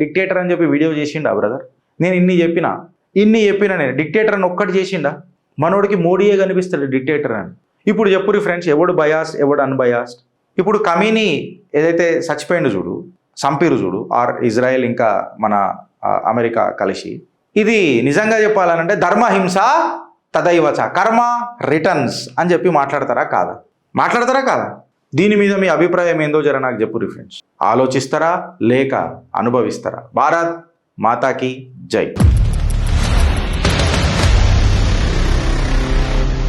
డిక్టేటర్ అని చెప్పి వీడియో చేసిండా బ్రదర్? నేను ఇన్ని చెప్పినా నేను డిక్టేటర్ అని ఒక్కటి చేసిండా? మనోడికి మోడీయే కనిపిస్తాడు డిక్టేటర్ అని. ఇప్పుడు చెప్పురి ఫ్రెండ్స్, ఎవడు బయాస్డ్ ఎవడు అన్బయాస్డ్? ఇప్పుడు కమీని ఏదైతే చచ్చిపోయిండు చూడు, సంపీరు చూడు, ఆర్ ఇజ్రాయెల్ ఇంకా మన అమెరికా కలిసి, ఇది నిజంగా చెప్పాలనంటే ధర్మహింస తదైవచ కర్మ రిటర్న్స్ అని చెప్పి మాట్లాడతారా కాదా? దీని మీద మీ అభిప్రాయం ఏందో జర నాకు చెప్పురి ఫ్రెండ్స్. ఆలోచిస్తారా లేక అనుభవిస్తారా? భారత్ మాతాకి జై.